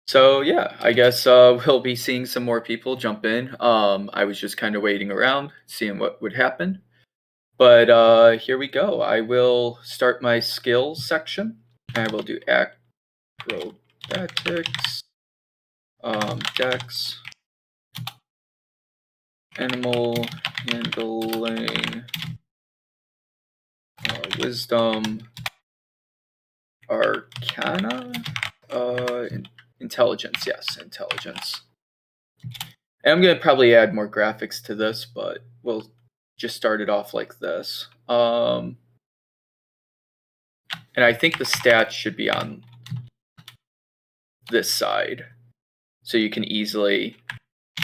So yeah, I guess we'll be seeing some more people jump in. I was just kind of waiting around, seeing what would happen. But here we go. I will start my skills section. I will do acrobatics, dex, animal handling, wisdom, arcana, intelligence. Yes, intelligence. And I'm gonna probably add more graphics to this, but we'll just start it off like this. And I think the stats should be on this side, so you can easily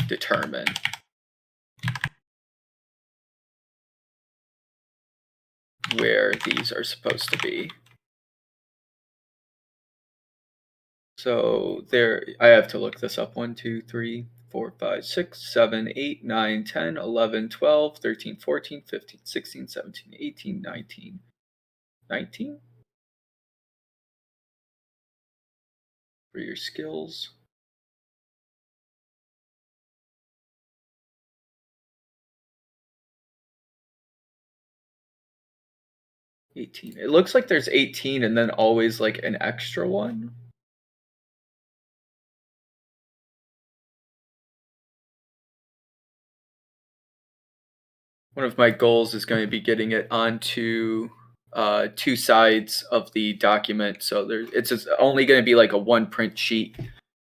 determine where these are supposed to be. So there, I have to look this up. 1, 2, 3, 4, 5, 6, 7, 8, 9, 10, 11, 12, 13, 14, 15, 16, 17, 18, 19. 19? For your skills. $18. It looks like there's 18 and then always like an extra one. One of my goals is going to be getting it onto two sides of the document, so it's just only going to be like a one print sheet.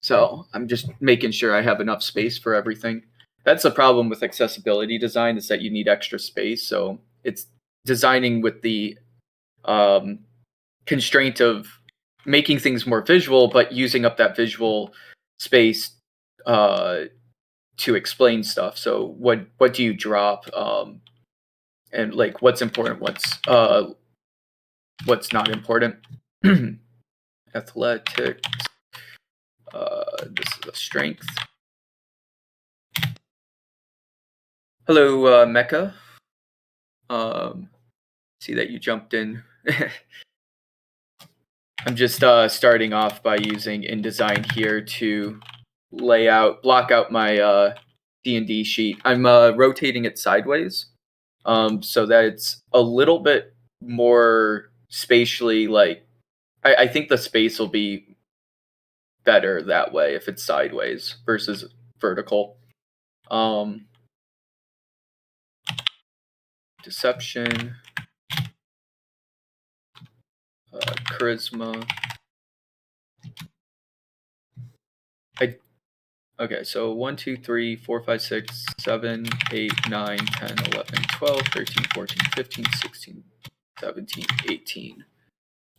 So I'm just making sure I have enough space for everything. That's the problem with accessibility design, is that you need extra space. So it's designing with the constraint of making things more visual, but using up that visual space to explain stuff. So what do you drop, and like what's important, what's not important. Athletics. This is a strength. Hello, Mecha. See that you jumped in. I'm just starting off by using InDesign here to block out my D&D sheet. I'm rotating it sideways, so that it's a little bit more spatially, like, I think the space will be better that way if it's sideways versus vertical. Deception, charisma. Okay, so 1, 2, 3, 4, 5, 6, 7, 8, 9, 10, 11, 12, 13, 14, 15, 16, 17, 18.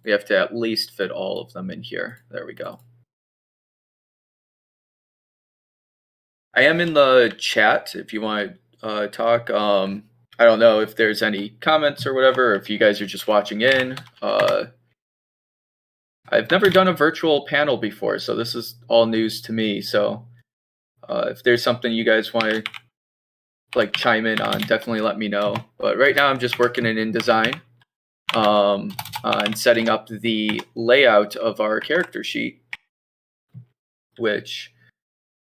We have to at least fit all of them in here. There we go. I am in the chat if you want to talk. I don't know if there's any comments or whatever, or if you guys are just watching in. I've never done a virtual panel before, so this is all news to me. So if there's something you guys want to like chime in on, definitely let me know. But right now I'm just working in InDesign and setting up the layout of our character sheet, which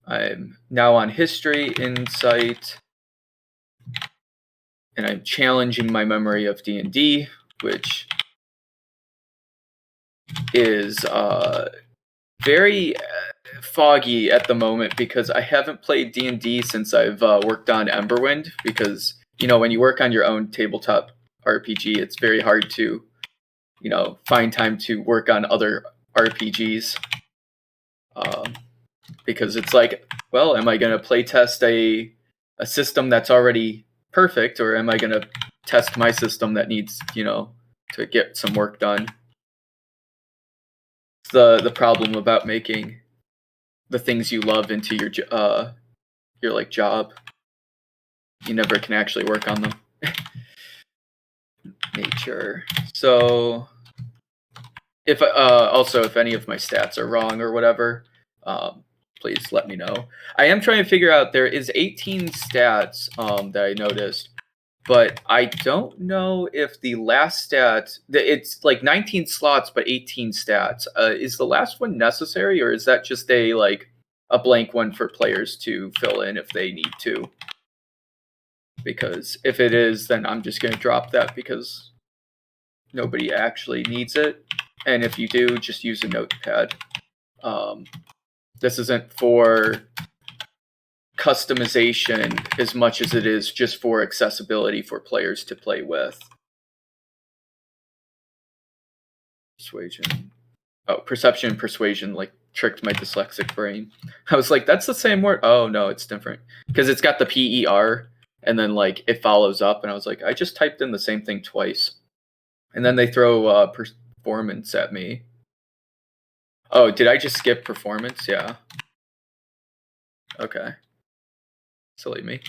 I'm now on history, insight, and I'm challenging my memory of D&D, which is very foggy at the moment because I haven't played D&D since I've worked on Emberwind, because, you know, when you work on your own tabletop RPG, it's very hard to, you know, find time to work on other RPGs, because it's like, well, am I going to play test a system that's already perfect, or am I going to test my system that needs, you know, to get some work done? It's the problem about making the things you love into your like job. You never can actually work on them. Nature. So if also, if any of my stats are wrong or whatever, please let me know. I am trying to figure out, there is 18 stats that I noticed, but I don't know if the last stat, it's like 19 slots but 18 stats. Is the last one necessary, or is that just a blank one for players to fill in if they need to? Because if it is, then I'm just going to drop that because nobody actually needs it. And if you do, just use a notepad. This isn't for customization as much as it is just for accessibility for players to play with. Persuasion. Oh, perception and persuasion tricked my dyslexic brain. I was like, that's the same word. Oh no, it's different. Because it's got the PER and then it follows up, and I was like, I just typed in the same thing twice. And then they throw performance at me. Oh, did I just skip performance? Yeah. Okay. Silly me.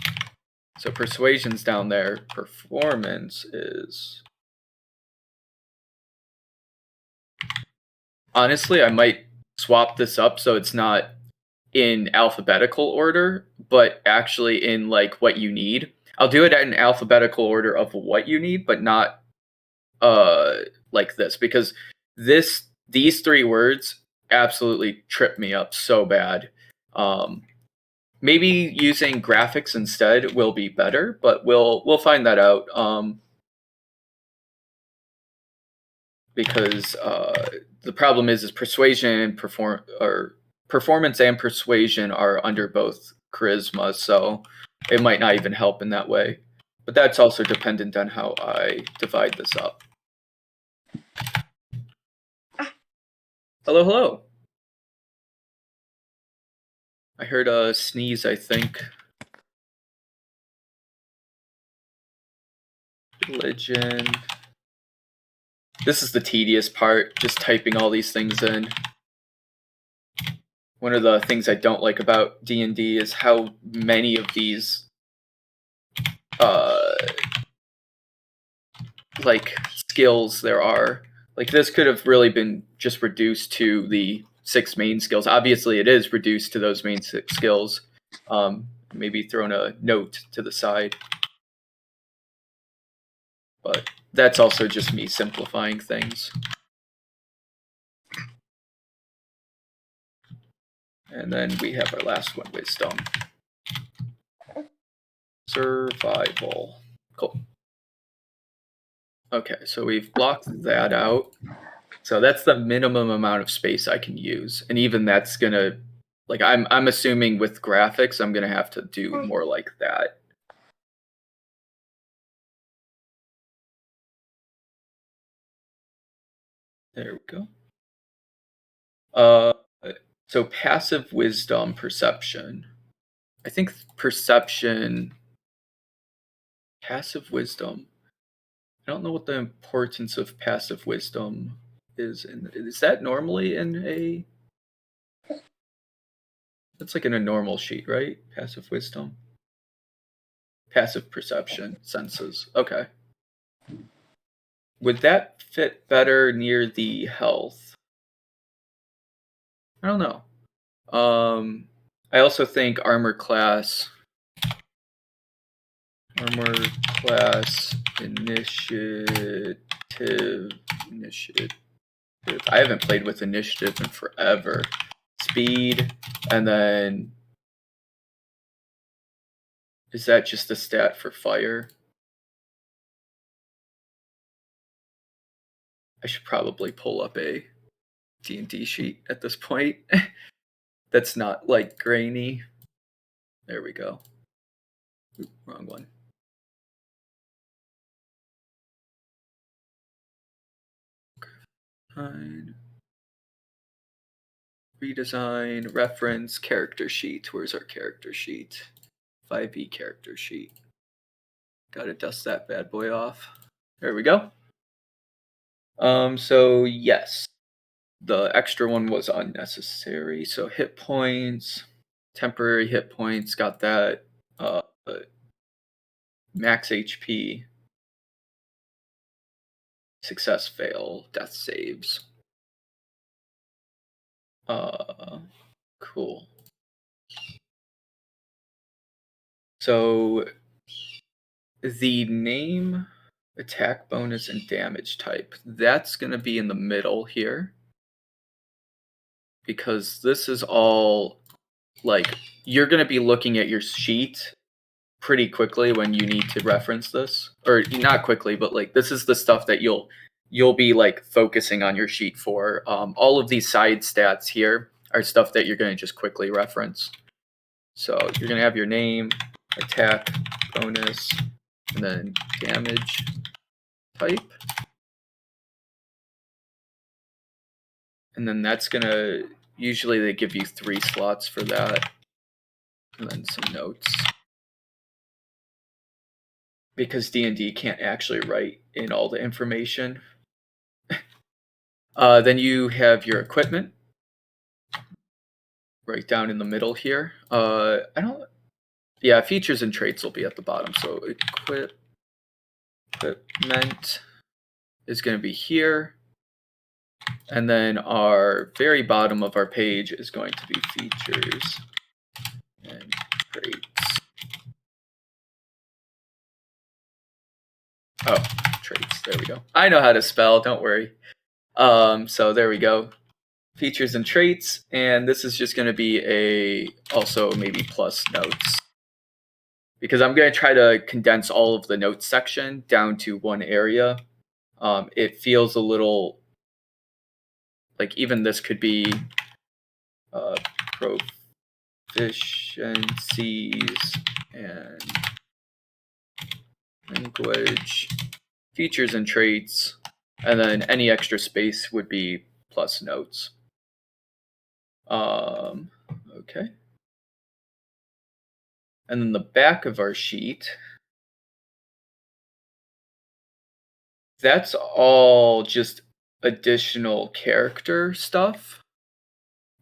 So persuasion's down there. Performance is... Honestly, I might swap this up so it's not in alphabetical order, but actually in what you need. I'll do it in alphabetical order of what you need, but not like this, because these three words absolutely trip me up so bad. Maybe using graphics instead will be better, but we'll find that out. Because the problem is persuasion and performance and persuasion are under both charisma, so it might not even help in that way. But that's also dependent on how I divide this up. Hello, hello. I heard a sneeze, I think. Religion. This is the tedious part, just typing all these things in. One of the things I don't like about D&D is how many of these skills there are. This could have really been just reduced to the 6 main skills. Obviously it is reduced to those main 6 skills. Maybe thrown a note to the side. But that's also just me simplifying things. And then we have our last one, wisdom. Survival. Cool. Okay, so we've blocked that out. So that's the minimum amount of space I can use. And even that's gonna, I'm assuming with graphics, I'm gonna have to do more like that. There we go. So passive wisdom, perception. I think perception, passive wisdom. I don't know what the importance of passive wisdom is. Is that normally in a... That's in a normal sheet, right? Passive wisdom. Passive perception, senses. Okay. Would that fit better near the health? I don't know. I also think armor class initiative. I haven't played with initiative in forever. Speed, and then is that just a stat for fire? I should probably pull up a D&D sheet at this point. That's not grainy. There we go. Oop, wrong one. Redesign, reference, character sheet. Where's our character sheet? 5e character sheet. Gotta dust that bad boy off. There we go. So yes, the extra one was unnecessary. So hit points, temporary hit points, got that. Max HP, success fail, death saves. Cool. So The name, attack bonus, and damage type. That's going to be in the middle here. Because this is all, like, you're going to be looking at your sheet pretty quickly when you need to reference this. Or not quickly, but, like, this is the stuff that you'll be, like, focusing on your sheet for. All of these side stats here are stuff that you're going to just quickly reference. So you're going to have your name, attack, bonus, and then damage type. And then that's going to, usually they give you 3 slots for that. And then some notes. Because D&D can't actually write in all the information. Then you have your equipment. Right down in the middle here. Yeah, features and traits will be at the bottom. So equipment is going to be here. And then our very bottom of our page is going to be features and traits. Oh, traits. There we go. I know how to spell. Don't worry. So there we go. Features and traits. And this is just going to be also maybe plus notes. Because I'm going to try to condense all of the notes section down to one area. It feels a little like even this could be proficiencies and language, features and traits, and then any extra space would be plus notes. Okay. And then the back of our sheet, that's all just additional character stuff.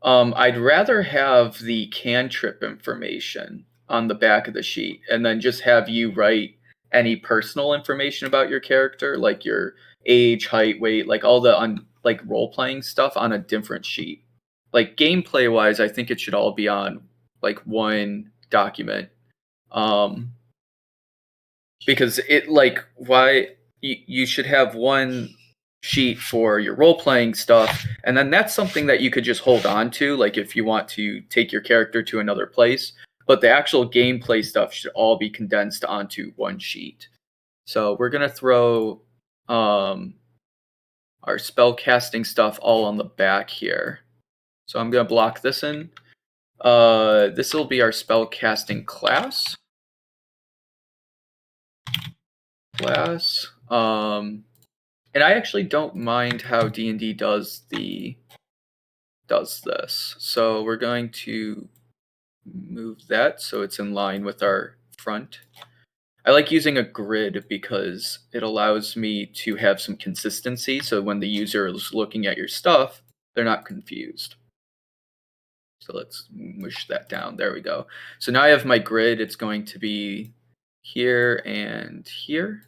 I'd rather have the cantrip information on the back of the sheet and then just have you write any personal information about your character, like your age, height, weight, like all the like role-playing stuff on a different sheet. Like gameplay wise, I think it should all be on like one document. Because it like why you should have one sheet for your role-playing stuff, and then that's something that you could just hold on to, like if you want to take your character to another place, but the actual gameplay stuff should all be condensed onto one sheet. So we're going to throw our spell casting stuff all on the back here. So I'm going to block this in. This will be our spell casting class. And I actually don't mind how D&D does this. So we're going to move that so it's in line with our front. I like using a grid because it allows me to have some consistency, so when the user is looking at your stuff, they're not confused. So let's mush that down. There we go. So now I have my grid. It's going to be here and here.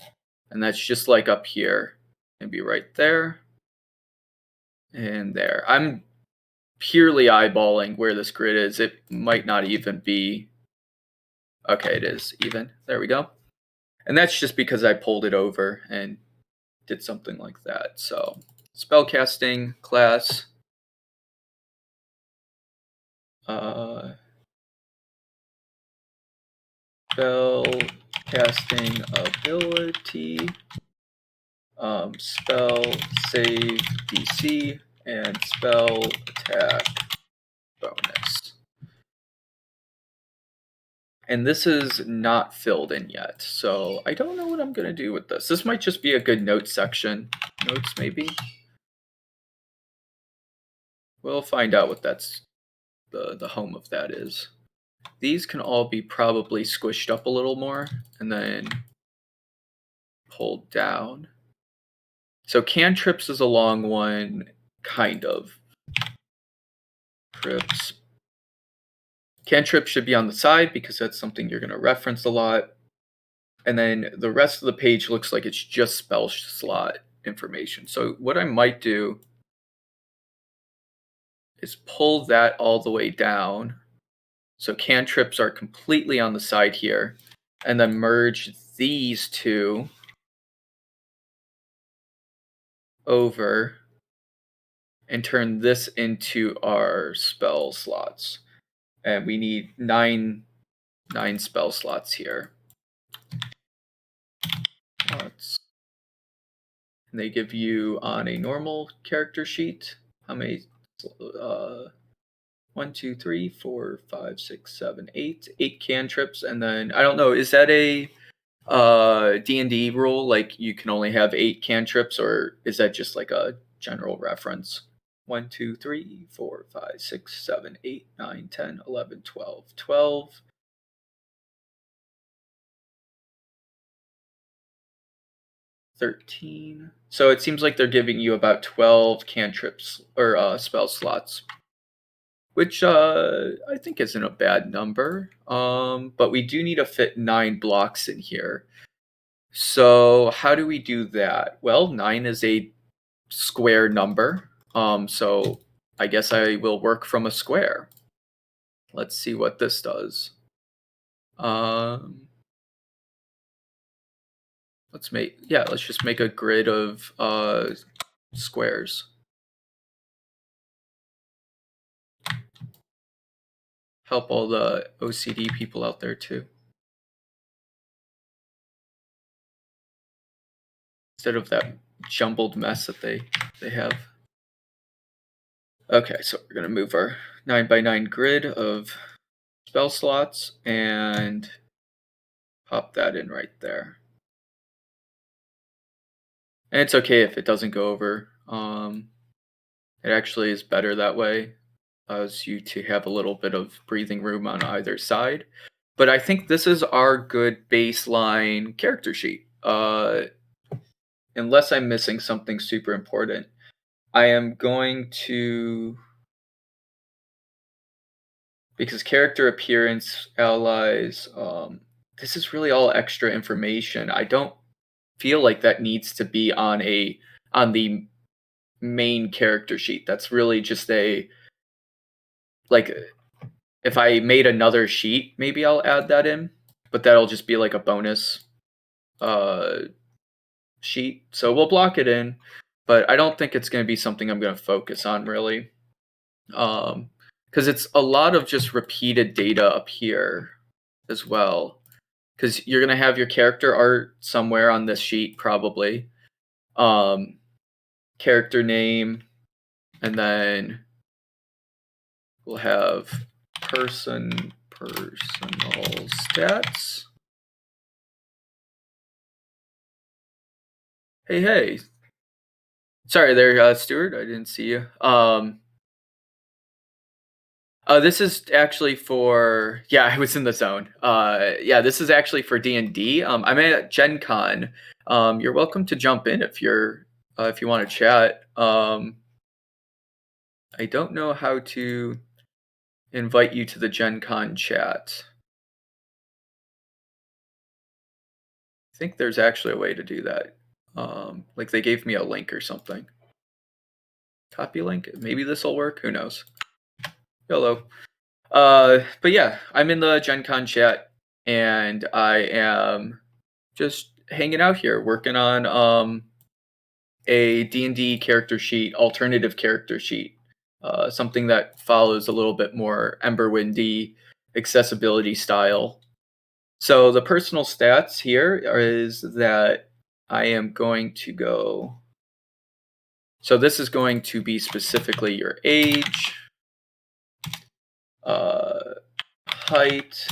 And that's just like up here. And be right there. And there. I'm purely eyeballing where this grid is. It might not even be... Okay, it is even. There we go. And that's just because I pulled it over and did something like that. So, spellcasting class. Spellcasting ability. Spell save DC and spell attack bonus. And this is not filled in yet, so I don't know what I'm going to do with this. This might just be a good notes section. Notes, maybe? We'll find out what that's the home of that is. These can all be probably squished up a little more and then pulled down. So cantrips is a long one, kind of. Cantrips should be on the side because that's something you're going to reference a lot. And then the rest of the page looks like it's just spell slot information. So what I might do is pull that all the way down. So cantrips are completely on the side here. And then merge these two over and turn this into our spell slots. And we need nine spell slots here. And they give you on a normal character sheet how many? 1, 2, 3, 4, 5, 6, 7, 8. 8 cantrips, and then I don't know. Is that a D&D rule? Like you can only have 8 cantrips, or is that just like a general reference? 1, 2, 3, 4, 5, 6, 7, 8, 9, 10, 11, 12. 12. 13. So it seems like they're giving you about 12 cantrips or spell slots, which I think isn't a bad number. But we do need to fit 9 blocks in here. So how do we do that? Well, 9 is a square number. So I guess I will work from a square. Let's see what this does. Let's just make a grid of squares. Help all the OCD people out there too. Instead of that jumbled mess that they have. Okay, so we're gonna move our 9x9 grid of spell slots and pop that in right there. And it's okay if it doesn't go over. It actually is better that way. Allows you to have a little bit of breathing room on either side. But I think this is our good baseline character sheet. Unless I'm missing something super important, I am going to, because character appearance, allies, this is really all extra information. I don't feel like that needs to be on the main character sheet. That's really just like if I made another sheet, maybe I'll add that in, but that'll just be like a bonus sheet. So we'll block it in, but I don't think it's going to be something I'm going to focus on really. Because it's a lot of just repeated data up here as well. Because you're going to have your character art somewhere on this sheet probably. Character name, and then we'll have personal stats. Hey. Sorry there, Stuart. I didn't see you. This is actually for, yeah, I was in the zone. Yeah, this is actually for D&D. I'm at JennCon. You're welcome to jump in if you want to chat. I don't know how to invite you to the JennCon chat. I think there's actually a way to do that. Like they gave me a link or something. Copy link. Maybe this will work. Who knows? Hello. But yeah, I'm in the JennCon chat, and I am just hanging out here, working on a D&D character sheet, alternative character sheet, something that follows a little bit more Emberwindy accessibility style. So the personal stats here is that I am going to go. So this is going to be specifically your age, height,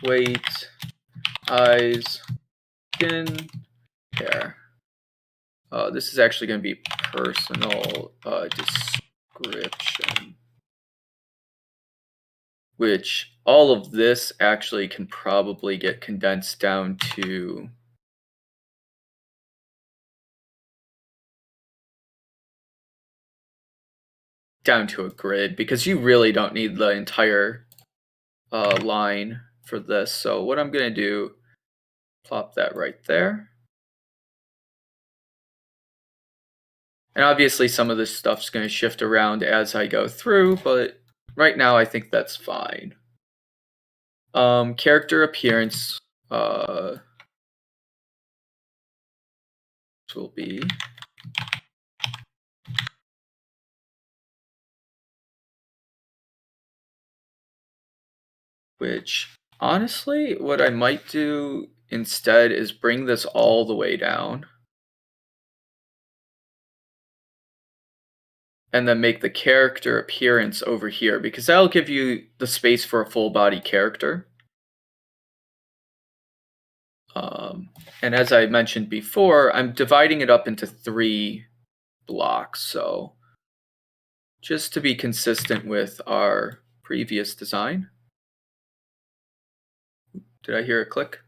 weight, eyes, skin, hair. This is actually going to be personal description, which all of this actually can probably get condensed down to a grid, because you really don't need the entire line for this. So what I'm going to do, plop that right there. And obviously some of this stuff's going to shift around as I go through, but right now I think that's fine. Character appearance. will be which honestly, what I might do instead is bring this all the way down and then make the character appearance over here because that'll give you the space for a full body character. And as I mentioned before, I'm dividing it up into 3 blocks. So just to be consistent with our previous design. Did I hear a click?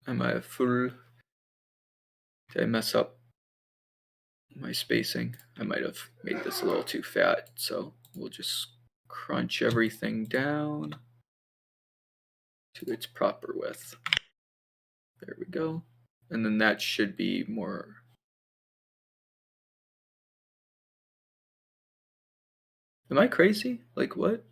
Am I full? Did I mess up my spacing? I might have made this a little too fat. So we'll just crunch everything down to its proper width. There we go. And then that should be more. Am I crazy? Like what?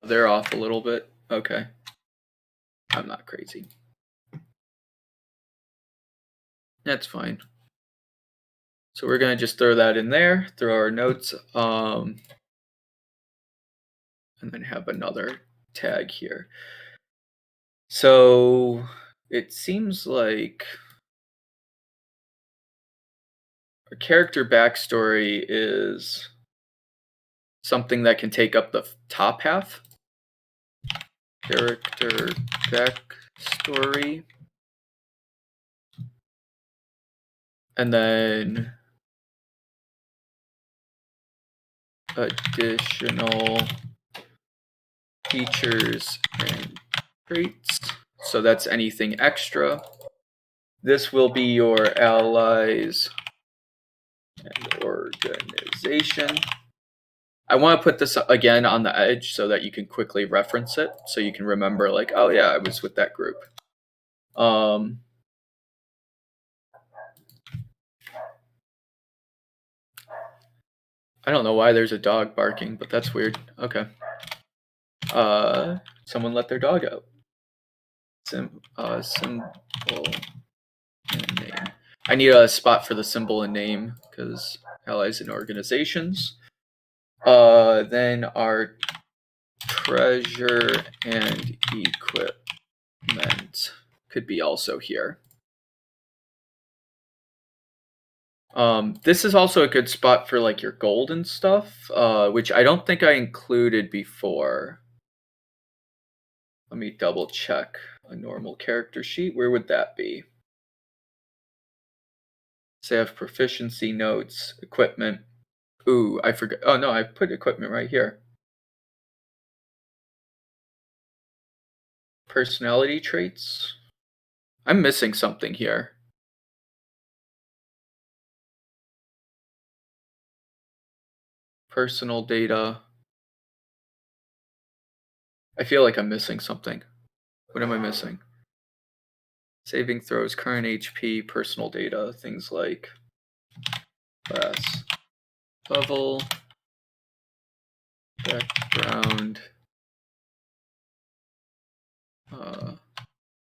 They're off a little bit. Okay. I'm not crazy. That's fine. So we're going to just throw that in there, throw our notes, and then have another tag here. So it seems like a character backstory is something that can take up the top half. Character backstory. And then additional features and traits. So that's anything extra. This will be your allies and organization. I want to put this again on the edge so that you can quickly reference it. So you can remember like, oh yeah, I was with that group. I don't know why there's a dog barking, but that's weird. Okay. Someone let their dog out. Symbol and name. I need a spot for the symbol and name because allies and organizations. Then our treasure and equipment could be also here. This is also a good spot for like your gold and stuff, which I don't think I included before. Let me double check a normal character sheet. Where would that be? Say I have proficiency notes, equipment. Ooh, I forgot. Oh no, I put equipment right here. Personality traits. I'm missing something here. Personal data. I feel like I'm missing something. What am I missing? Saving throws, current HP, personal data, things like class, level, background.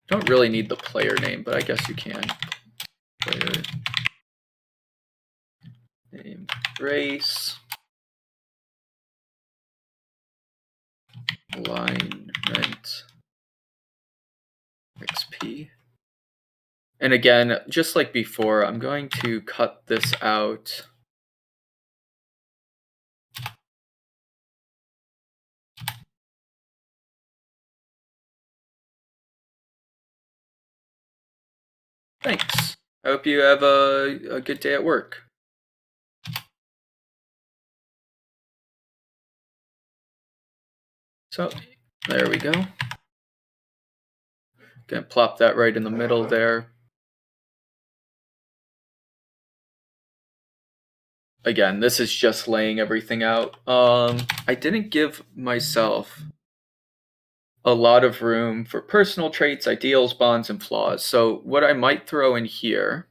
Don't really need the player name, but I guess you can. Player name, race, alignment, XP. And again, just like before, I'm going to cut this out. Thanks. I hope you have a good day at work. So there we go. Gonna plop that right in the middle there. Again, this is just laying everything out. I didn't give myself a lot of room for personal traits, ideals, bonds, and flaws. So what I might throw in here,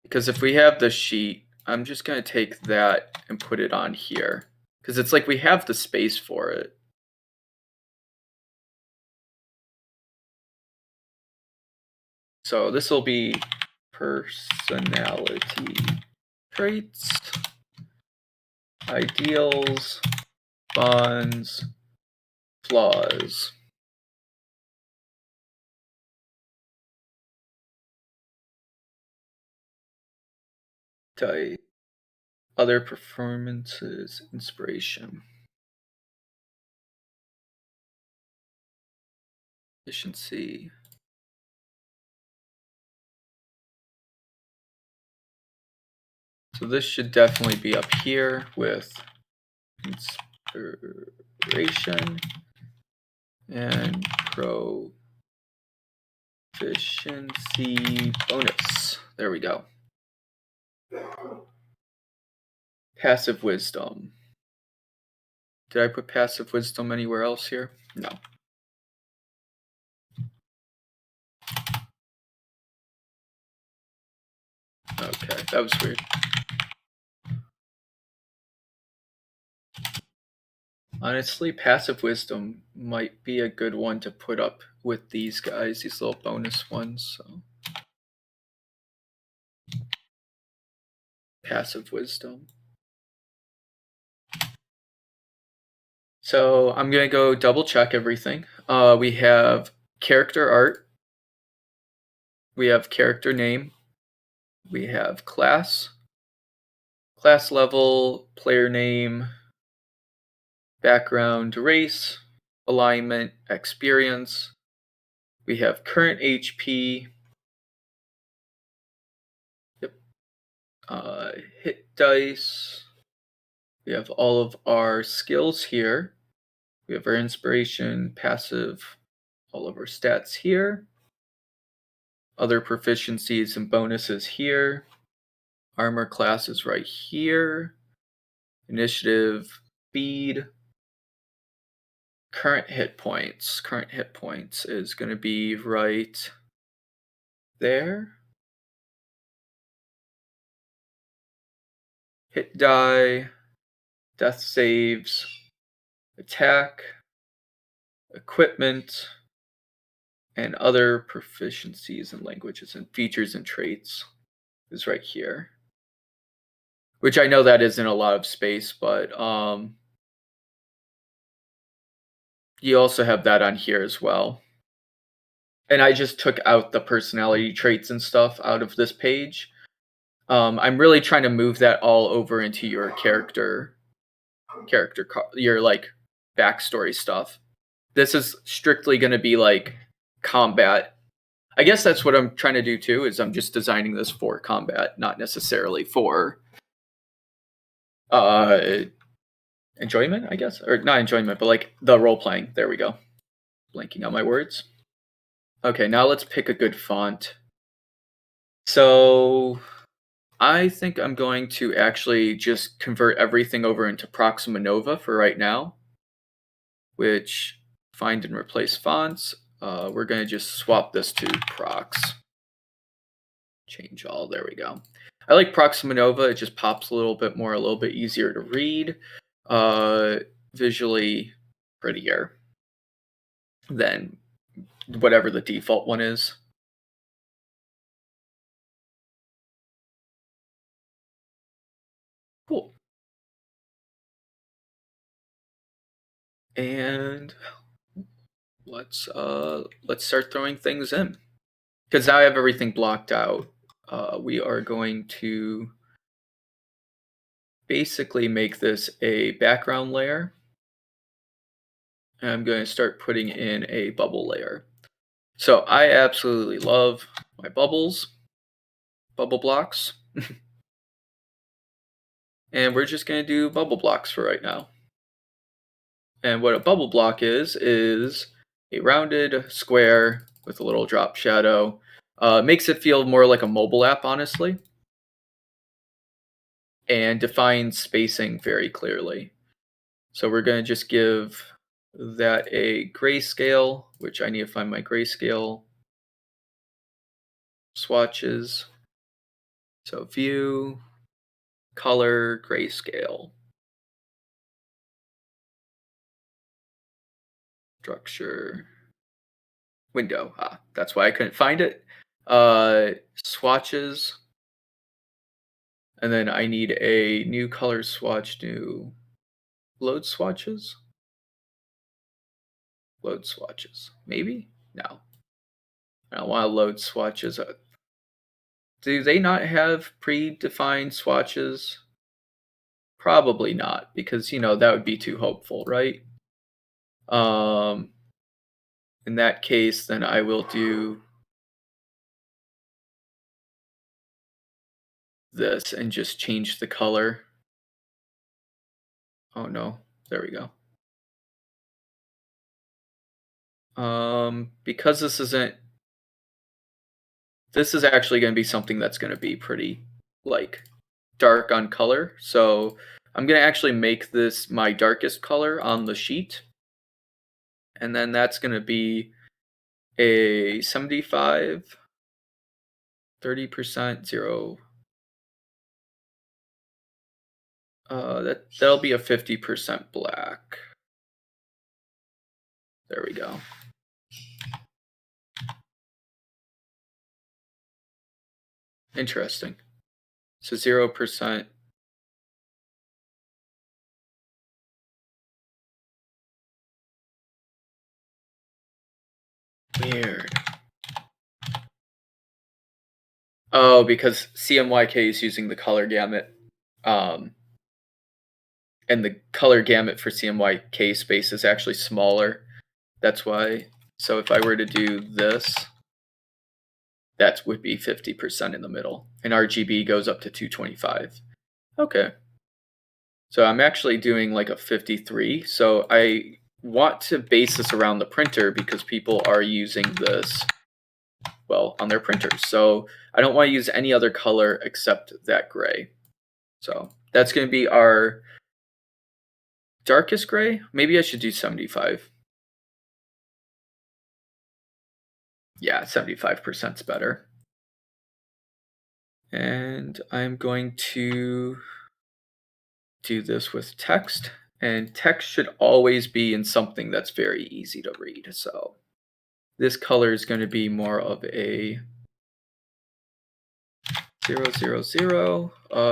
because if we have the sheet, I'm just going to take that and put it on here, because it's like we have the space for it. So this will be personality traits, ideals, bonds, flaws. Type. Other performances, inspiration, efficiency. So this should definitely be up here with inspiration and proficiency bonus. There we go. Passive wisdom. Did I put passive wisdom anywhere else here? No. Okay, that was weird. Honestly, passive wisdom might be a good one to put up with these guys, these little bonus ones. So passive wisdom. So I'm gonna go double check everything. We have character art. We have character name. We have class level, player name, background, race, alignment, experience. We have current HP. Yep. Hit dice. We have all of our skills here. We have our inspiration, passive, all of our stats here. Other proficiencies and bonuses here. Armor class is right here. Initiative, speed. Current hit points. Current hit points is going to be right there. Hit die, death saves, attack, equipment, and other proficiencies and languages and features and traits is right here. Which I know that isn't a lot of space, but you also have that on here as well. And I just took out the personality traits and stuff out of this page. I'm really trying to move that all over into your your like backstory stuff. This is strictly going to be like combat. I guess that's what I'm trying to do too, is I'm just designing this for combat, not necessarily for enjoyment, I guess. Or not enjoyment, but like the role playing. There we go. Blanking on my words. Okay, now let's pick a good font. So I think I'm going to actually just convert everything over into Proxima Nova for right now, which find and replace fonts. We're going to just swap this to Prox. Change all. There we go. I like Proxima Nova. It just pops a little bit more, a little bit easier to read, visually prettier than whatever the default one is. Cool. And let's start throwing things in, because now I have everything blocked out. We are going to basically make this a background layer. And I'm going to start putting in a bubble layer. So I absolutely love my bubble blocks. And we're just going to do bubble blocks for right now. And what a bubble block is a rounded square with a little drop shadow. Makes it feel more like a mobile app, honestly. And defines spacing very clearly. So we're going to just give that a grayscale, which I need to find my grayscale swatches. So view, color, grayscale, structure, window. That's why I couldn't find it. Swatches. And then I need a new color swatch, new load swatches. Load swatches. Maybe? No. I don't want to load swatches. Do they not have predefined swatches? Probably not, because that would be too hopeful, right? Um, in that case, then I will do this and just change the color. Oh no, there we go. Because this is actually going to be something that's going to be pretty like dark on color. So I'm going to actually make this my darkest color on the sheet. And then that's going to be a 75, 30%, 0. That'll be a 50% black. There we go. Interesting. So 0%. Weird. Oh, because CMYK is using the color gamut. And the color gamut for CMYK space is actually smaller. That's why. So if I were to do this, that would be 50% in the middle. And RGB goes up to 225. Okay. So I'm actually doing like a 53. So I want to base this around the printer because people are using this, well, on their printers. So I don't want to use any other color except that gray. So that's going to be our darkest gray. Maybe I should do 75. Yeah, 75% is better. And I'm going to do this with text. And text should always be in something that's very easy to read. So this color is going to be more of a 000,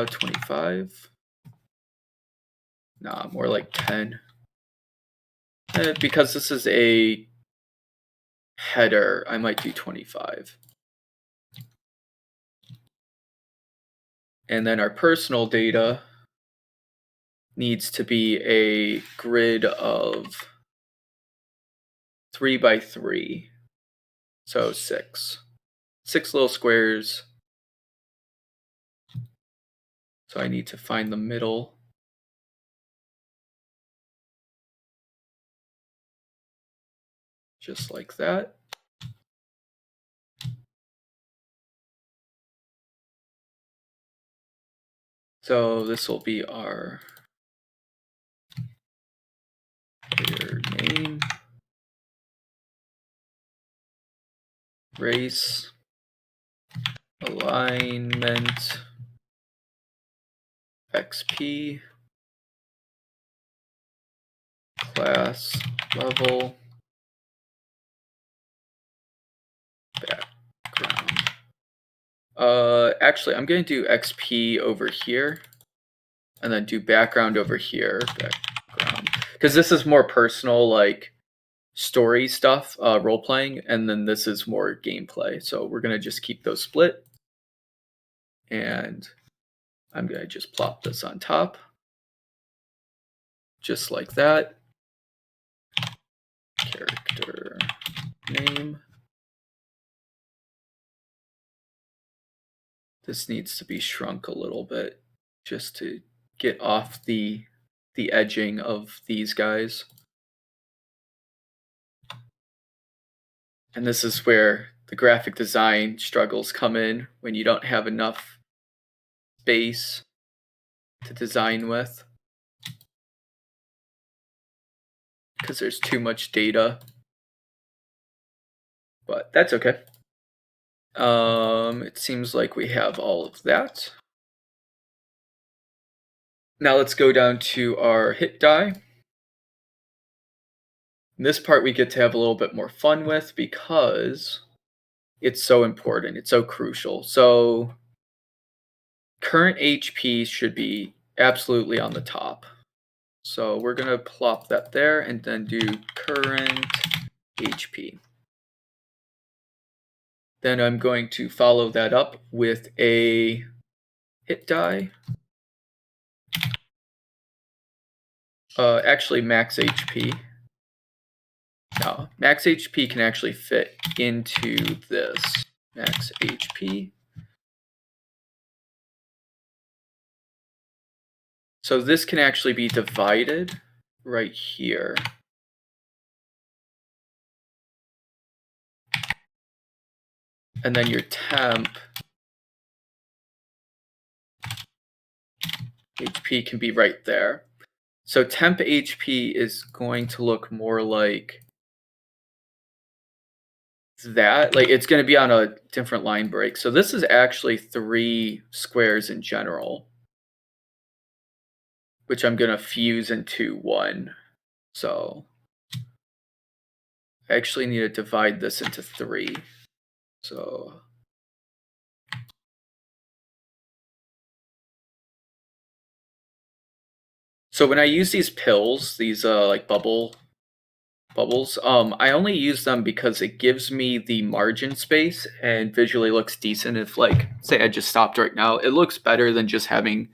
25. Nah, more like 10. Because this is a header, I might do 25. And then our personal data needs to be a grid of 3 by 3. So 6. 6 little squares. So I need to find the middle. Just like that. So this will be our player name, race, alignment, XP, class, level, background. Actually, I'm going to do XP over here, and then do background over here, background, because this is more personal, like story stuff, role playing, and then this is more gameplay. So we're going to just keep those split, and I'm going to just plop this on top, just like that. Character name. This needs to be shrunk a little bit just to get off the edging of these guys. And this is where the graphic design struggles come in when you don't have enough space to design with. because there's too much data, but that's okay. It seems like we have all of that. Now let's go down to our hit die. This part we get to have a little bit more fun with because it's so important. It's so crucial. So current HP should be absolutely on the top. So we're going to plop that there and then do current HP. Then I'm going to follow that up with a hit die. Actually, max HP. Now, max HP can actually fit into this. Max HP. So this can actually be divided right here. And then your temp HP can be right there. So temp HP is going to look more like that. Like it's going to be on a different line break. So this is actually 3 squares in general, which I'm going to fuse into 1. So I actually need to divide this into 3. So when I use these pills, these like bubbles, I only use them because it gives me the margin space and visually looks decent. If like, say I just stopped right now, it looks better than just having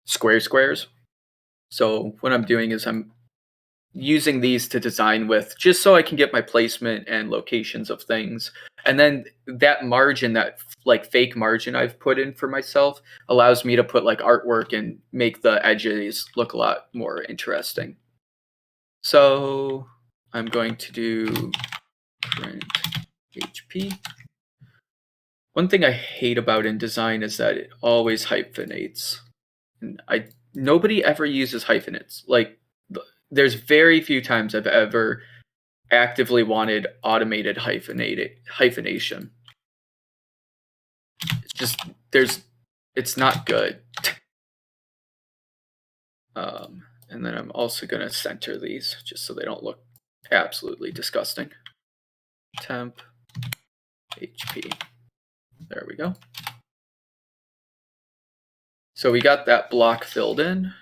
squares. So what I'm doing is I'm using these to design with just so I can get my placement and locations of things. And then that margin, that like fake margin I've put in for myself allows me to put like artwork and make the edges look a lot more interesting. So I'm going to do print HP. One thing I hate about InDesign is that it always hyphenates. And nobody ever uses hyphenates. Like there's very few times I've ever actively wanted automated hyphenation. It's just it's not good. And then I'm also going to center these just so they don't look absolutely disgusting. Temp HP. There we go. So we got that block filled in.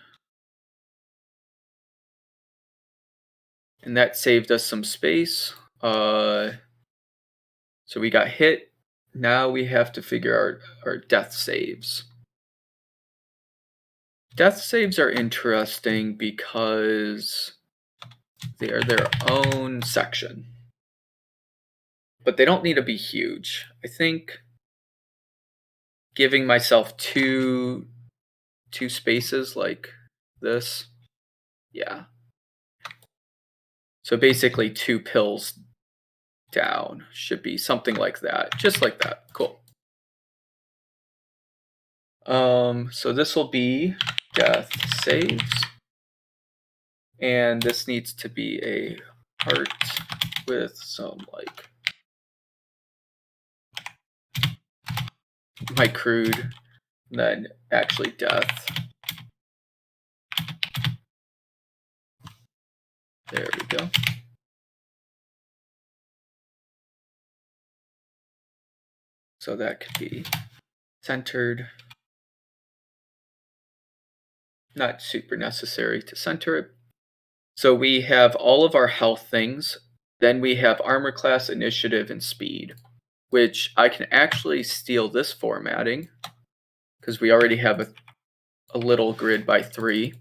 And that saved us some space. So we got hit. Now we have to figure out our death saves. Death saves are interesting because they are their own section. But they don't need to be huge. I think giving myself two spaces like this, yeah. So basically 2 pills down should be something like that, just like that. Cool. So this will be death saves, and this needs to be a heart with some like my crude, then actually death. There we go. So that could be centered. Not super necessary to center it. So we have all of our health things. Then we have armor class, initiative, and speed, which I can actually steal this formatting because we already have a little grid by 3.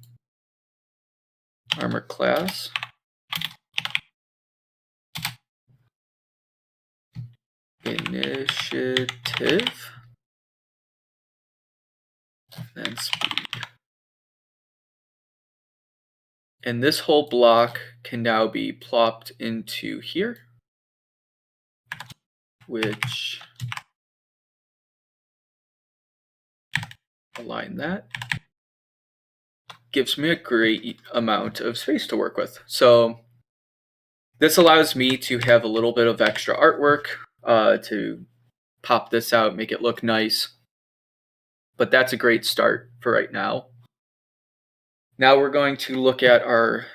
Armor class. Initiative. Then speed. And this whole block can now be plopped into here, which align that. Gives me a great amount of space to work with. So This allows me to have a little bit of extra artwork to pop this out, make it look nice. But that's a great start for right now. Now we're going to look at our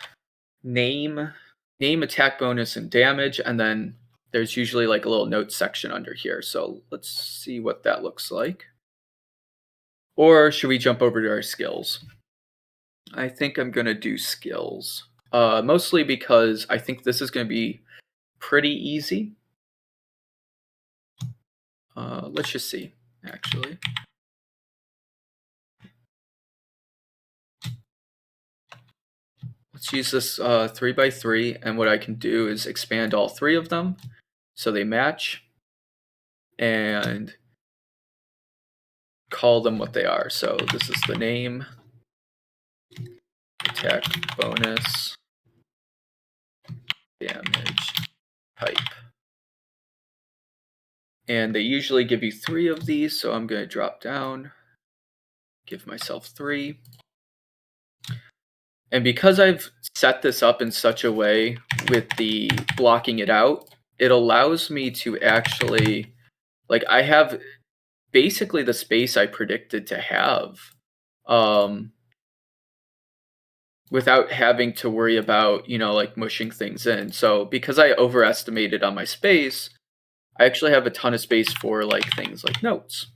name, attack bonus, and damage, and then there's usually like a little notes section under here. So let's see what that looks like. Or should we jump over to our skills? I think I'm going to do skills. Mostly because I think this is going to be pretty easy. Let's just see, actually. Let's use this 3x3, and what I can do is expand all three of them so they match and call them what they are. So this is the name, attack bonus, damage, type. And they usually give you 3 of these, so I'm going to drop down, give myself 3. And because I've set this up in such a way with the blocking it out, it allows me to actually, like, I have basically the space I predicted to have, without having to worry about, like mushing things in. So because I overestimated on my space, I actually have a ton of space for like things like notes.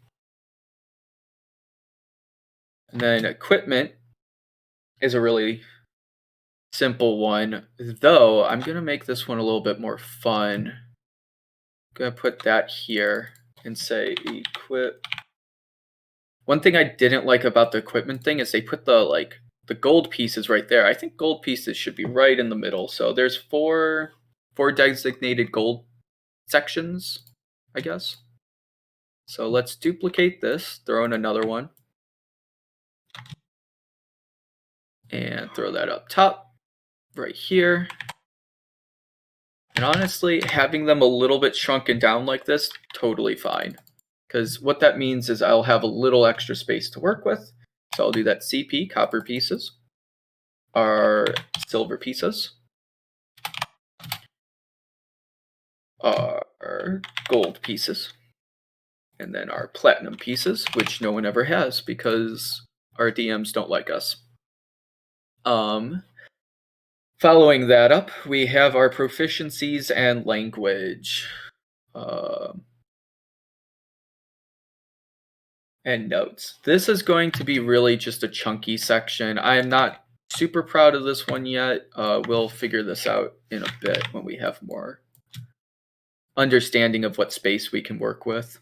And then equipment is a really simple one, though I'm going to make this one a little bit more fun. I'm going to put that here and say equip. One thing I didn't like about the equipment thing is they put the gold pieces right there. I think gold pieces should be right in the middle. So there's four designated gold sections, I guess. So let's duplicate this, throw in another one, and throw that up top right here. And honestly, having them a little bit shrunken down like this, totally fine. Because what that means is I'll have a little extra space to work with. So I'll do that CP, copper pieces, our silver pieces, our gold pieces, and then our platinum pieces, which no one ever has because our DMs don't like us. Following that up, we have our proficiencies and language. And notes. This is going to be really just a chunky section. I am not super proud of this one yet. We'll figure this out in a bit when we have more understanding of what space we can work with.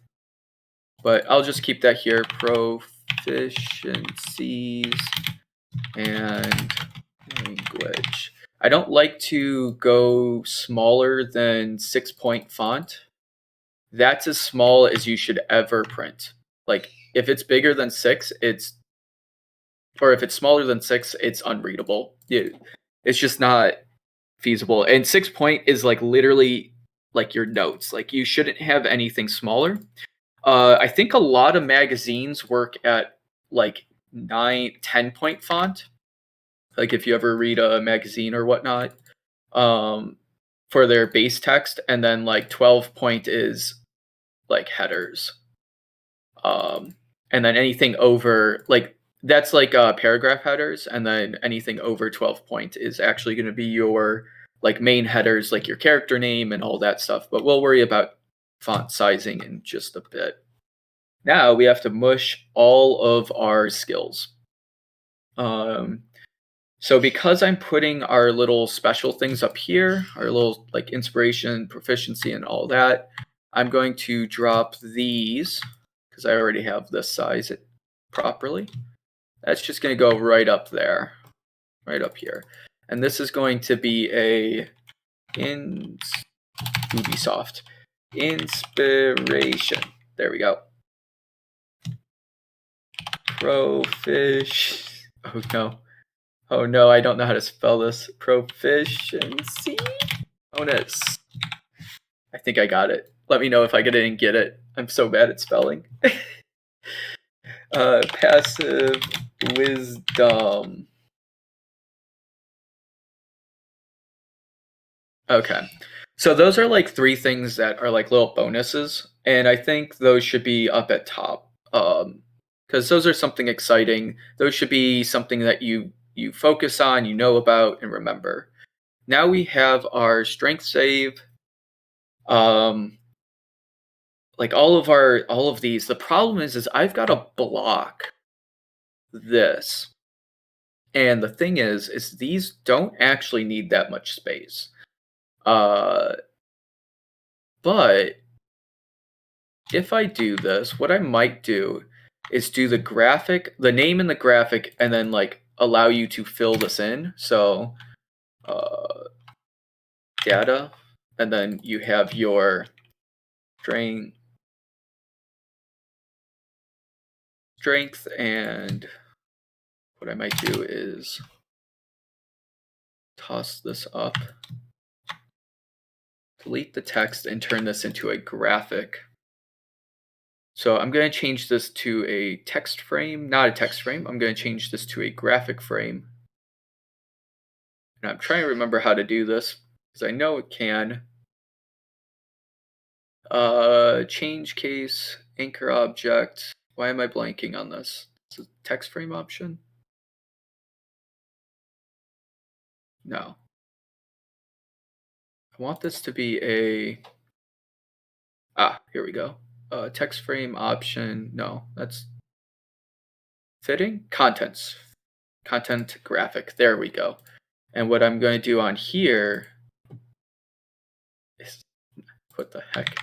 But I'll just keep that here. Proficiencies and language. I don't like to go smaller than 6-point font. That's as small as you should ever print. Like, if it's bigger than 6, if it's smaller than 6, it's unreadable. It's just not feasible. And 6-point is like literally like your notes. Like, you shouldn't have anything smaller. I think a lot of magazines work at like 10-point font. Like if you ever read a magazine or whatnot, for their base text, and then like 12-point is like headers. And then anything over that's like paragraph headers, and then anything over 12-point is actually going to be your like main headers, like your character name and all that stuff. But we'll worry about font sizing in just a bit. Now we have to mush all of our skills. So because I'm putting our little special things up here, our little like inspiration, proficiency, and all that, I'm going to drop these because I already have this size it properly. That's just going to go right up there, right up here. And this is going to be a Ubisoft inspiration. There we go. Oh no. Oh no, I don't know how to spell this. Proficiency bonus. I think I got it. Let me know if I didn't get it. I'm so bad at spelling. Passive wisdom. Okay. So those are like three things that are like little bonuses, and I think those should be up at top. Because those are something exciting. Those should be something that you focus on, you know about, and remember. Now we have our strength save. Um, like all of these. The problem is I've got to block this, and the thing is these don't actually need that much space. Uh, but if I do this, what I might do is do the graphic, the name in the graphic, and then like allow you to fill this in. So uh, data, and then you have your strength, and what I might do is toss this up, delete the text, and turn this into a graphic. So I'm going to change this to a text frame, not a text frame. I'm going to change this to a graphic frame. And I'm trying to remember how to do this because I know it can. Change case, anchor object. Why am I blanking on this? It's a text frame option? No. I want this to be a, here we go. Text frame option, no, that's fitting. Contents, content graphic, there we go. And what I'm going to do on here is, what the heck?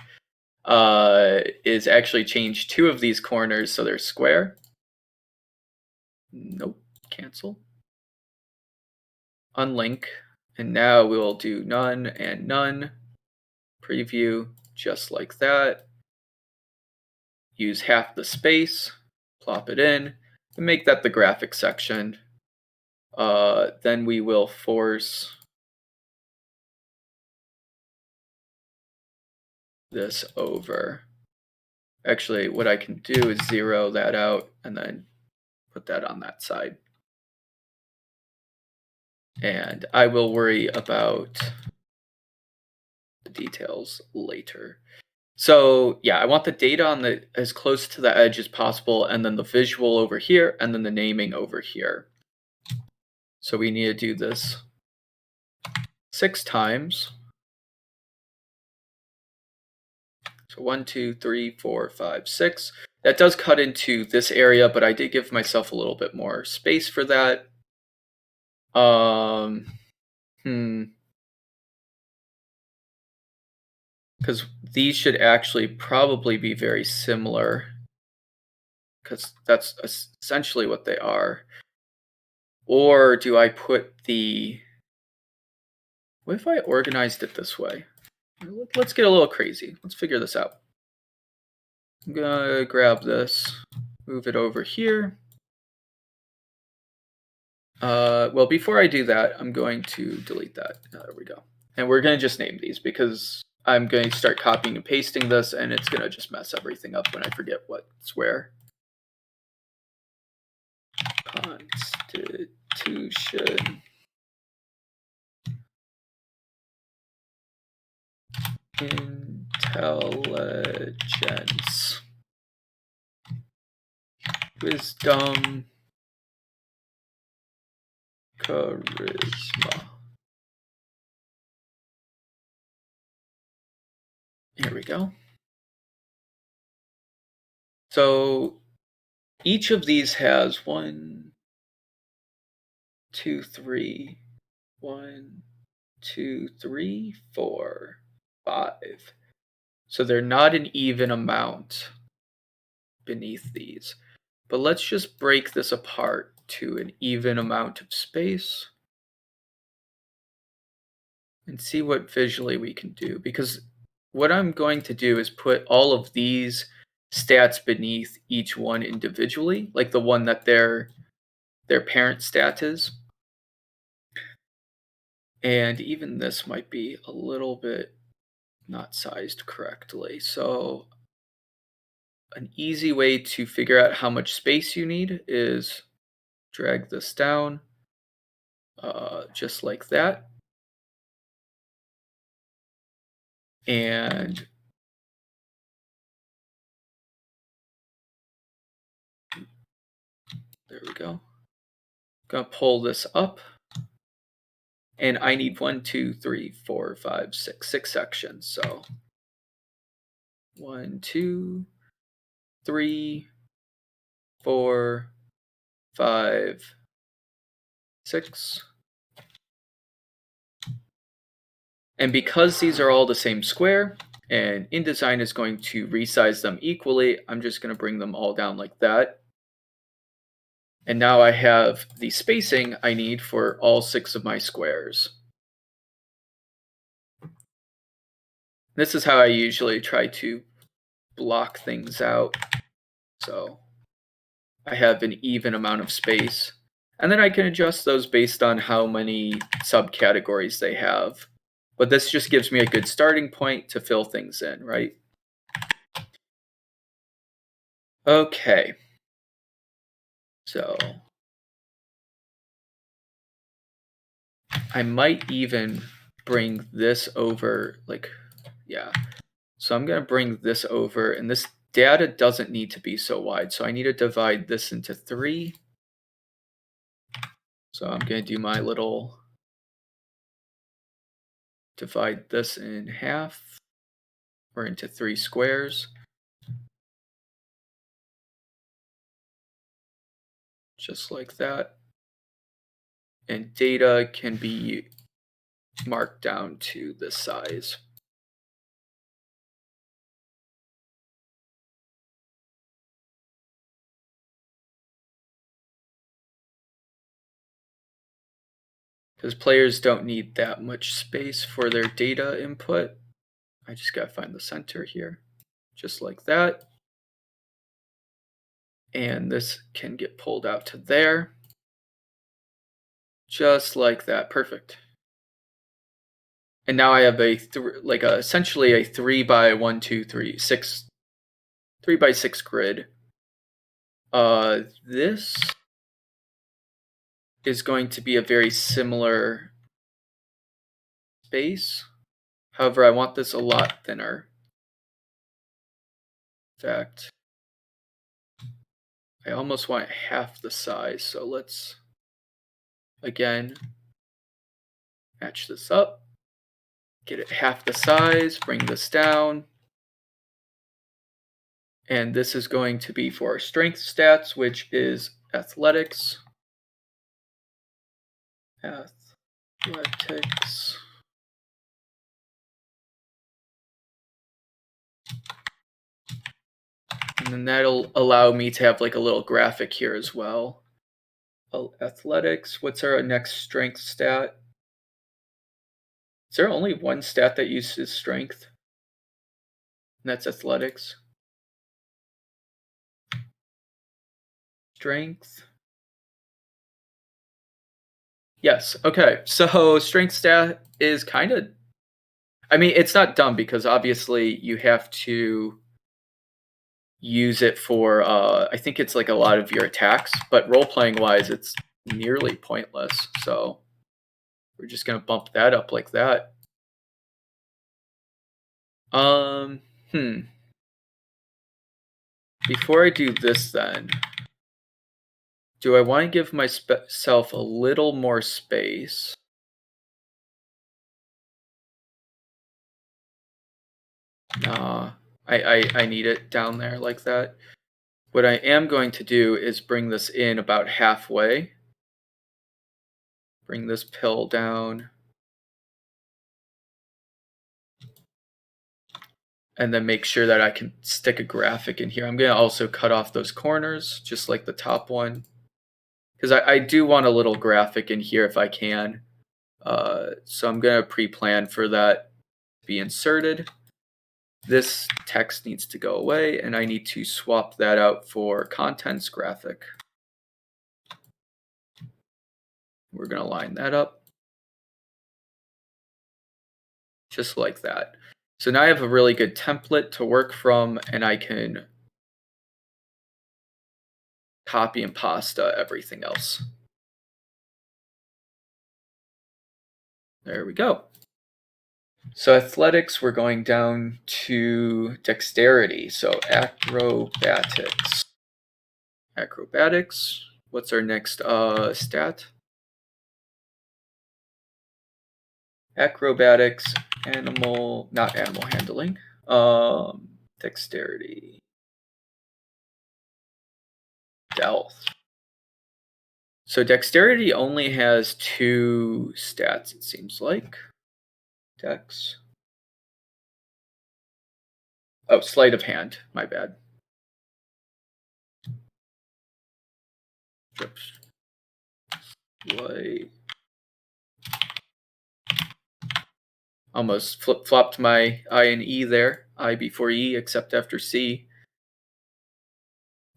Is actually change two of these corners so they're square. Nope, cancel. Unlink, and now we'll do none and none. Preview, just like that. Use half the space, plop it in, and make that the graphic section. Then we will force this over. Actually, what I can do is zero that out and then put that on that side. And I will worry about the details later. So yeah, I want the data on the as close to the edge as possible, and then the visual over here, and then the naming over here. So we need to do this 6 times. So 1, 2, 3, 4, 5, 6. That does cut into this area, but I did give myself a little bit more space for that. Because these should actually probably be very similar, because that's essentially what they are. Or do I put the... What if I organized it this way? Let's get a little crazy. Let's figure this out. I'm gonna grab this, move it over here. Well, before I do that, I'm going to delete that. There we go. And we're going to just name these because I'm going to start copying and pasting this, and it's going to just mess everything up when I forget what's where. Constitution. Intelligence. Wisdom. Charisma. Here we go. So each of these has 1, 2, 3, 1, 2, 3, 4, 5. So they're not an even amount beneath these. But let's just break this apart to an even amount of space and see what visually we can do. Because what I'm going to do is put all of these stats beneath each one individually, like the one that their parent stat is. And even this might be a little bit not sized correctly. So an easy way to figure out how much space you need is drag this down, just like that. And there we go. Gonna pull this up. And I need 1, 2, 3, 4, 5, 6 sections. So 1, 2, 3, 4, 5, 6. And because these are all the same square, and InDesign is going to resize them equally, I'm just going to bring them all down like that. And now I have the spacing I need for all 6 of my squares. This is how I usually try to block things out. So I have an even amount of space. And then I can adjust those based on how many subcategories they have. But this just gives me a good starting point to fill things in, right? Okay. So I might even bring this over, like, yeah. So I'm going to bring this over, and this data doesn't need to be so wide. So I need to divide this into 3. So I'm going to do my little divide this in half or into 3 squares. Just like that. And data can be marked down to this size. Because players don't need that much space for their data input. I just got to find the center here. Just like that. And this can get pulled out to there. Just like that. Perfect. And now I have essentially a 3 by 1, 2, 3, 6, 3 by 6 grid. This is going to be a very similar space. However, I want this a lot thinner. In fact, I almost want half the size. So let's, again, match this up. Get it half the size, bring this down. And this is going to be for our strength stats, which is athletics. Athletics. And then that'll allow me to have like a little graphic here as well. Athletics, what's our next strength stat? Is there only one stat that uses strength? And that's athletics. Strength. Yes, okay. So strength stat is kind of, I mean, it's not dumb because obviously you have to use it for, I think it's like a lot of your attacks, but role-playing wise, it's nearly pointless. So we're just going to bump that up like that. Before I do this then, do I want to give myself a little more space? Nah, I need it down there like that. What I am going to do is bring this in about halfway. Bring this pill down. And then make sure that I can stick a graphic in here. I'm going to also cut off those corners, just like the top one. Because I do want a little graphic in here if I can. So I'm going to pre-plan for that to be inserted. This text needs to go away, and I need to swap that out for contents graphic. We're going to line that up. Just like that. So now I have a really good template to work from, and I can copy and pasta everything else. There we go. So athletics, we're going down to dexterity. So acrobatics. Acrobatics. What's our next stat? Acrobatics, not animal handling. Dexterity. Stealth. So dexterity only has 2 stats, it seems like. Dex. Oh, sleight of hand. My bad. Sleight. Almost flip-flopped my I and E there. I before E, except after C.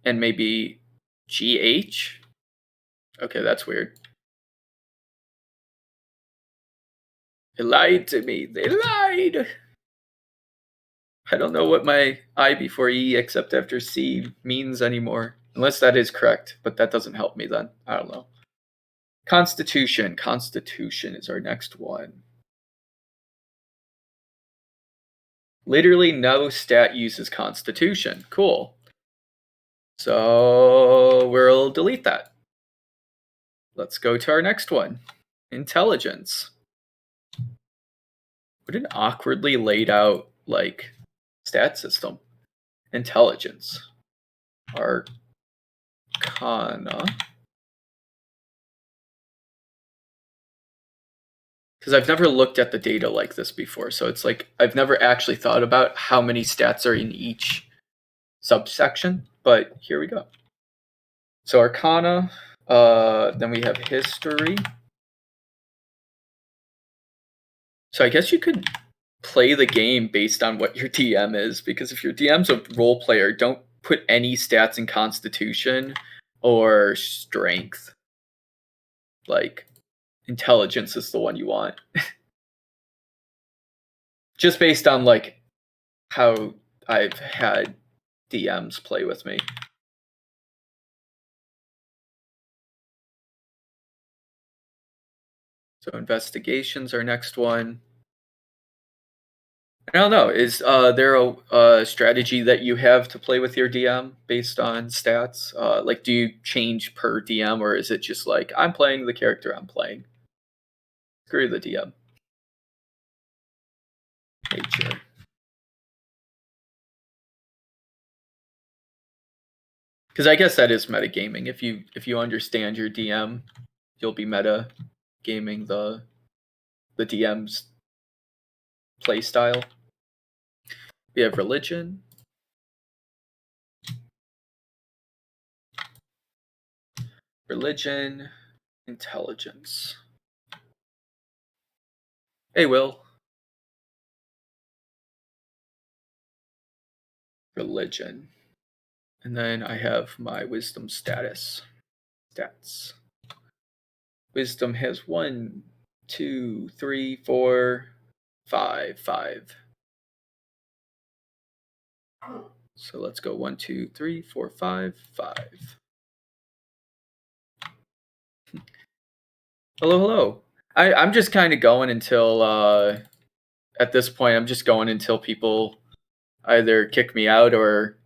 And maybe GH? Okay, that's weird. They lied to me. They lied. I don't know what my I before E except after C means anymore. Unless that is correct, but that doesn't help me then. I don't know. Constitution. Constitution is our next one. Literally no stat uses Constitution. Cool. So we'll delete that. Let's go to our next one. Intelligence. What an awkwardly laid out like stat system. Intelligence. Arcana. Because I've never looked at the data like this before, so it's like I've never actually thought about how many stats are in each subsection, but here we go. So Arcana, then we have History. So I guess you could play the game based on what your DM is, because if your DM's a role player, don't put any stats in Constitution or Strength. Like, Intelligence is the one you want. Just based on like how I've had DMs play with me. So investigations, our next one. I don't know. Is there a strategy that you have to play with your DM based on stats? Like, do you change per DM, or is it just like I'm playing the character I'm playing? Screw the DM. Nature. Because I guess that is metagaming. If you understand your DM, you'll be meta gaming the DM's play style. We have religion. Religion, intelligence. Hey, Will. Religion. And then I have my wisdom status. Stats. Wisdom has 1, 2, 3, 4, 5. 5. So let's go 1, 2, 3, 4, 5, 5. Hello, hello. I'm just kind of going until at this point I'm just going until people either kick me out or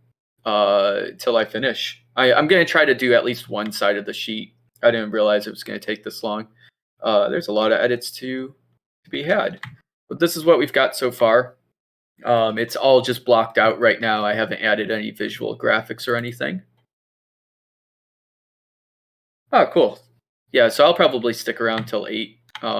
till I finish. I'm gonna try to do at least one side of the sheet. I didn't realize it was gonna take this long. There's a lot of edits to be had, but this is what we've got so far. It's all just blocked out right now. I haven't added any visual graphics or anything. Oh, cool. Yeah, so I'll probably stick around till 8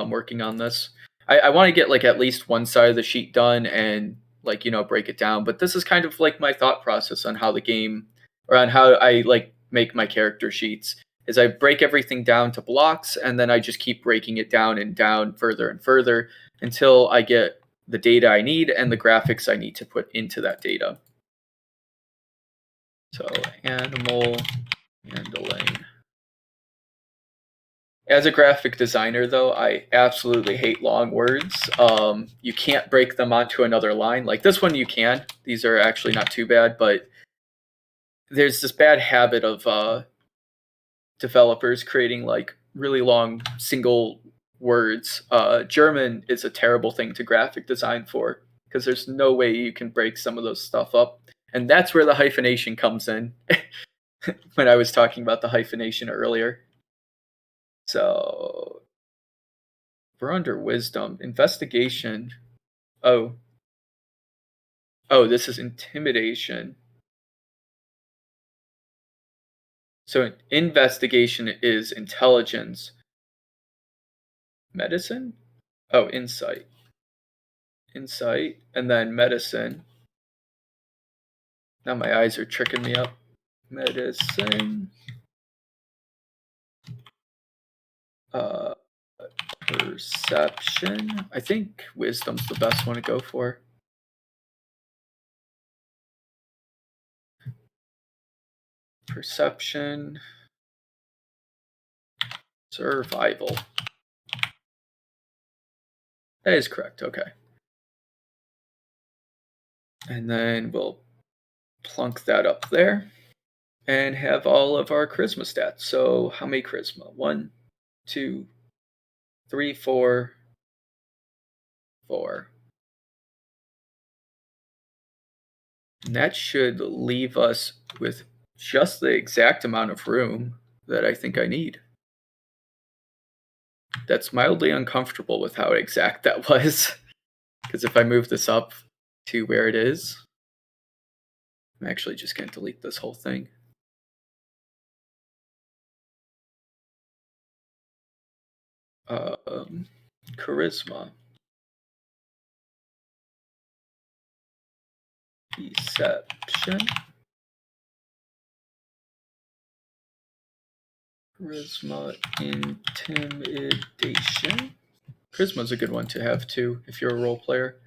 working on this. I want to get like at least one side of the sheet done and like, you know, break it down. But this is kind of like my thought process on how the game or on how I like make my character sheets is I break everything down to blocks and then I just keep breaking it down and down further and further until I get the data I need and the graphics I need to put into that data. So animal handling. As a graphic designer, though, I absolutely hate long words. You can't break them onto another line. Like this one, you can. These are actually not too bad, but there's this bad habit of developers creating like really long single words. German is a terrible thing to graphic design for because there's no way you can break some of those stuff up. And that's where the hyphenation comes in when I was talking about the hyphenation earlier. So we're under wisdom. Investigation. Oh. Oh, this is intimidation. So investigation is intelligence. Medicine? Oh, insight. Insight. And then medicine. Now my eyes are tricking me up. Medicine. Perception. I think wisdom's the best one to go for. Perception. Survival. That is correct. Okay. And then we'll plunk that up there and have all of our charisma stats. So how many charisma? 1, 2, 3, 4, 4. And that should leave us with just the exact amount of room that I think I need. That's mildly uncomfortable with how exact that was. Because if I move this up to where it is, I'm actually just going to delete this whole thing. Charisma. Deception. Charisma. Intimidation. Charisma is a good one to have too if you're a role player.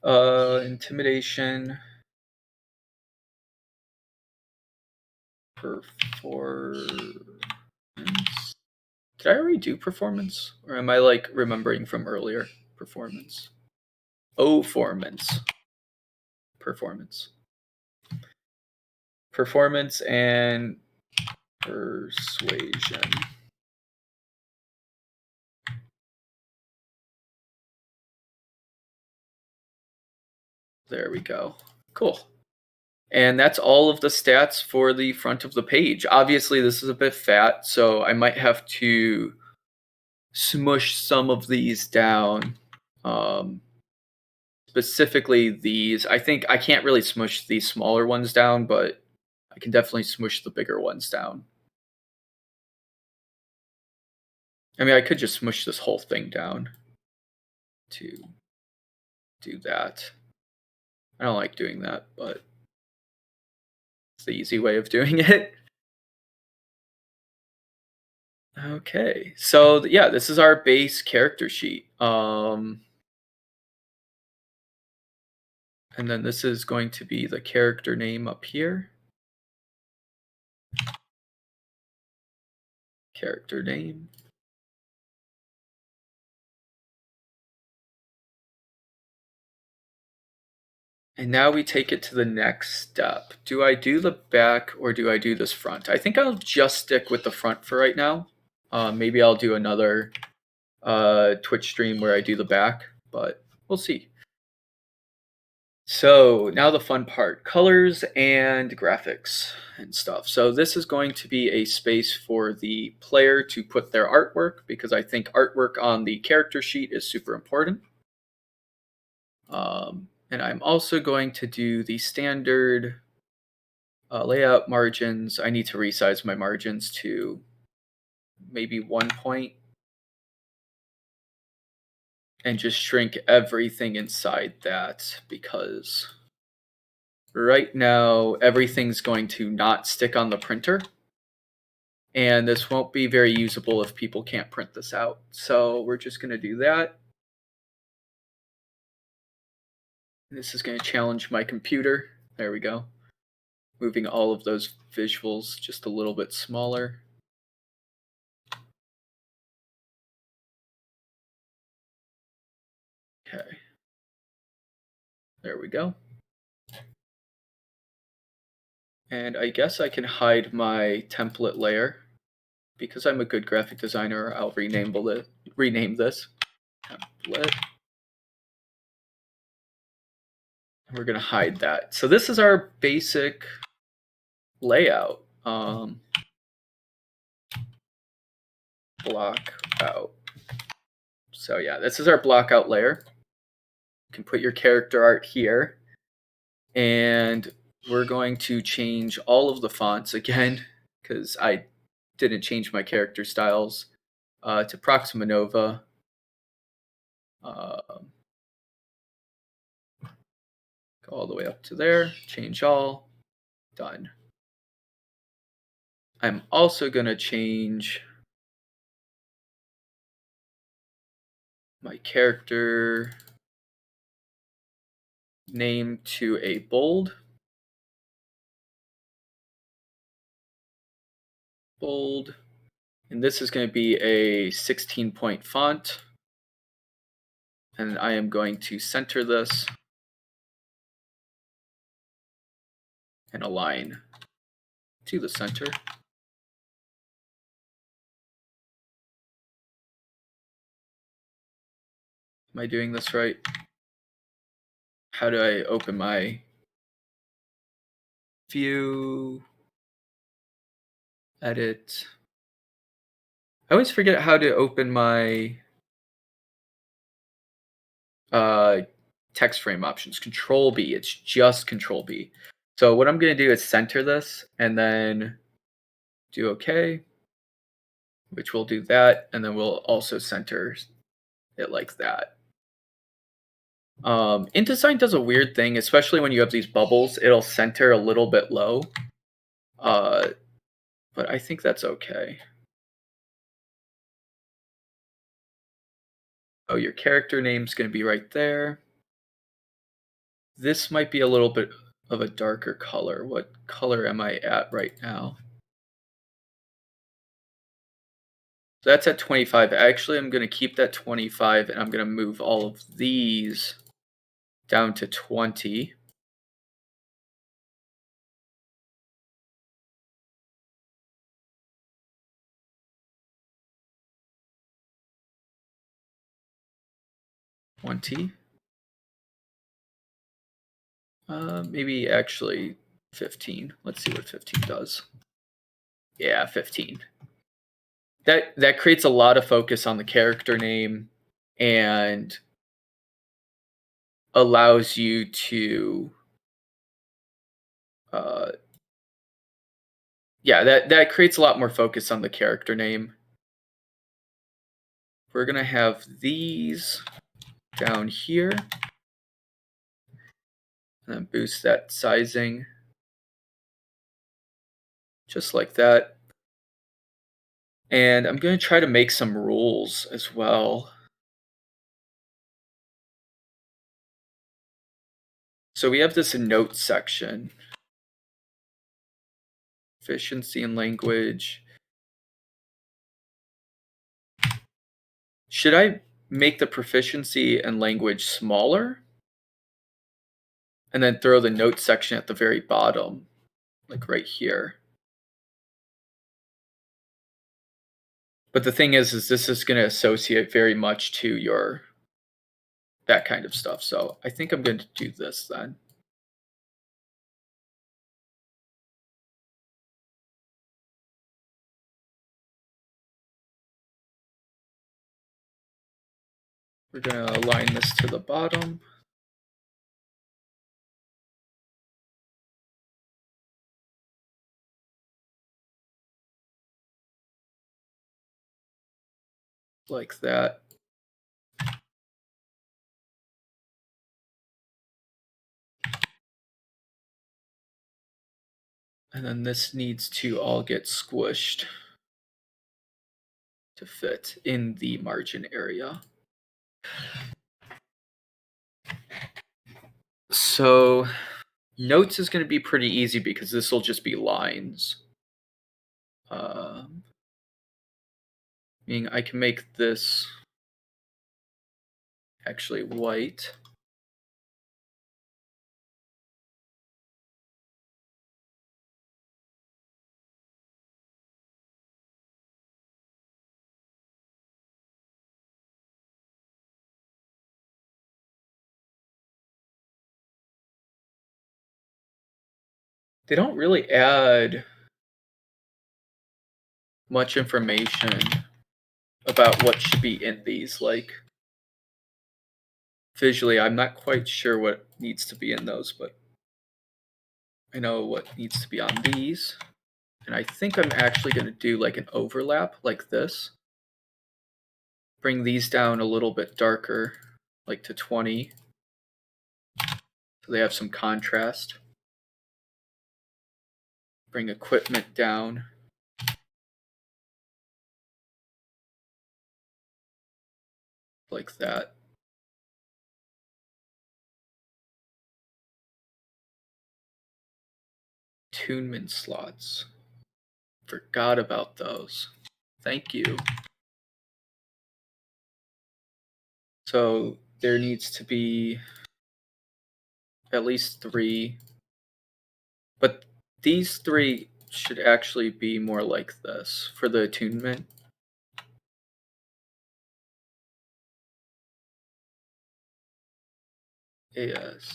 Intimidation. Performance. Did I already do performance? Or am I like remembering from earlier? Performance. Performance. Performance and persuasion. There we go. Cool. And that's all of the stats for the front of the page. Obviously, this is a bit fat, so I might have to smush some of these down. Specifically these. I think I can't really smush these smaller ones down, but I can definitely smush the bigger ones down. I mean, I could just smush this whole thing down to do that. I don't like doing that, but it's the easy way of doing it. Okay, so yeah, this is our base character sheet. And then this is going to be the character name up here. Character name. And now we take it to the next step. Do I do the back or do I do this front? I think I'll just stick with the front for right now. Maybe I'll do another Twitch stream where I do the back, but we'll see. So now the fun part, colors and graphics and stuff. So this is going to be a space for the player to put their artwork because I think artwork on the character sheet is super important. And I'm also going to do the standard layout margins. I need to resize my margins to maybe 1 point and just shrink everything inside that because right now everything's going to not stick on the printer. And this won't be very usable if people can't print this out. So we're just going to do that. This is going to challenge my computer. There we go. Moving all of those visuals just a little bit smaller. Okay. There we go. And I guess I can hide my template layer. Because I'm a good graphic designer, I'll rename it rename this template. We're going to hide that. So this is our basic layout. Block out. So yeah, this is our block out layer. You can put your character art here. And we're going to change all of the fonts again, because I didn't change my character styles, to Proxima Nova. Go all the way up to there, change all, done. I'm also going to change my character name to a bold. And this is going to be a 16-point font. And I am going to center this and align to the center. Am I doing this right? How do I open my view? Edit. I always forget how to open my text frame options. Control B. It's just Control B. So what I'm going to do is center this and then do OK, which will do that. And then we'll also center it like that. InDesign does a weird thing, especially when you have these bubbles. It'll center a little bit low. But I think that's okay. Oh, your character name's going to be right there. This might be a little bit of a darker color. What color am I at right now? So that's at 25. Actually, I'm going to keep that 25, and I'm going to move all of these down to 20. Maybe actually 15. Let's see what 15 does. Yeah, 15. That creates a lot of focus on the character name and allows you to yeah, that creates a lot more focus on the character name. We're going to have these down here and then boost that sizing just like that. And I'm going to try to make some rules as well. So we have this note section. Efficiency and language. Should I make the proficiency and language smaller? And then throw the note section at the very bottom, like right here. But the thing is this is going to associate very much to your that kind of stuff. So I think I'm going to do this then. We're going to align this to the bottom. Like that. And then this needs to all get squished to fit in the margin area. So notes is going to be pretty easy because this will just be lines. Meaning I can make this actually white. They don't really add much information about what should be in these. Like, visually, I'm not quite sure what needs to be in those, but I know what needs to be on these. And I think I'm actually going to do like an overlap like this. Bring these down a little bit darker, like to 20. So they have some contrast. Bring equipment down. Like that. Tunement slots. Forgot about those. Thank you. So there needs to be at least 3. But these 3 should actually be more like this for the attunement. Yes.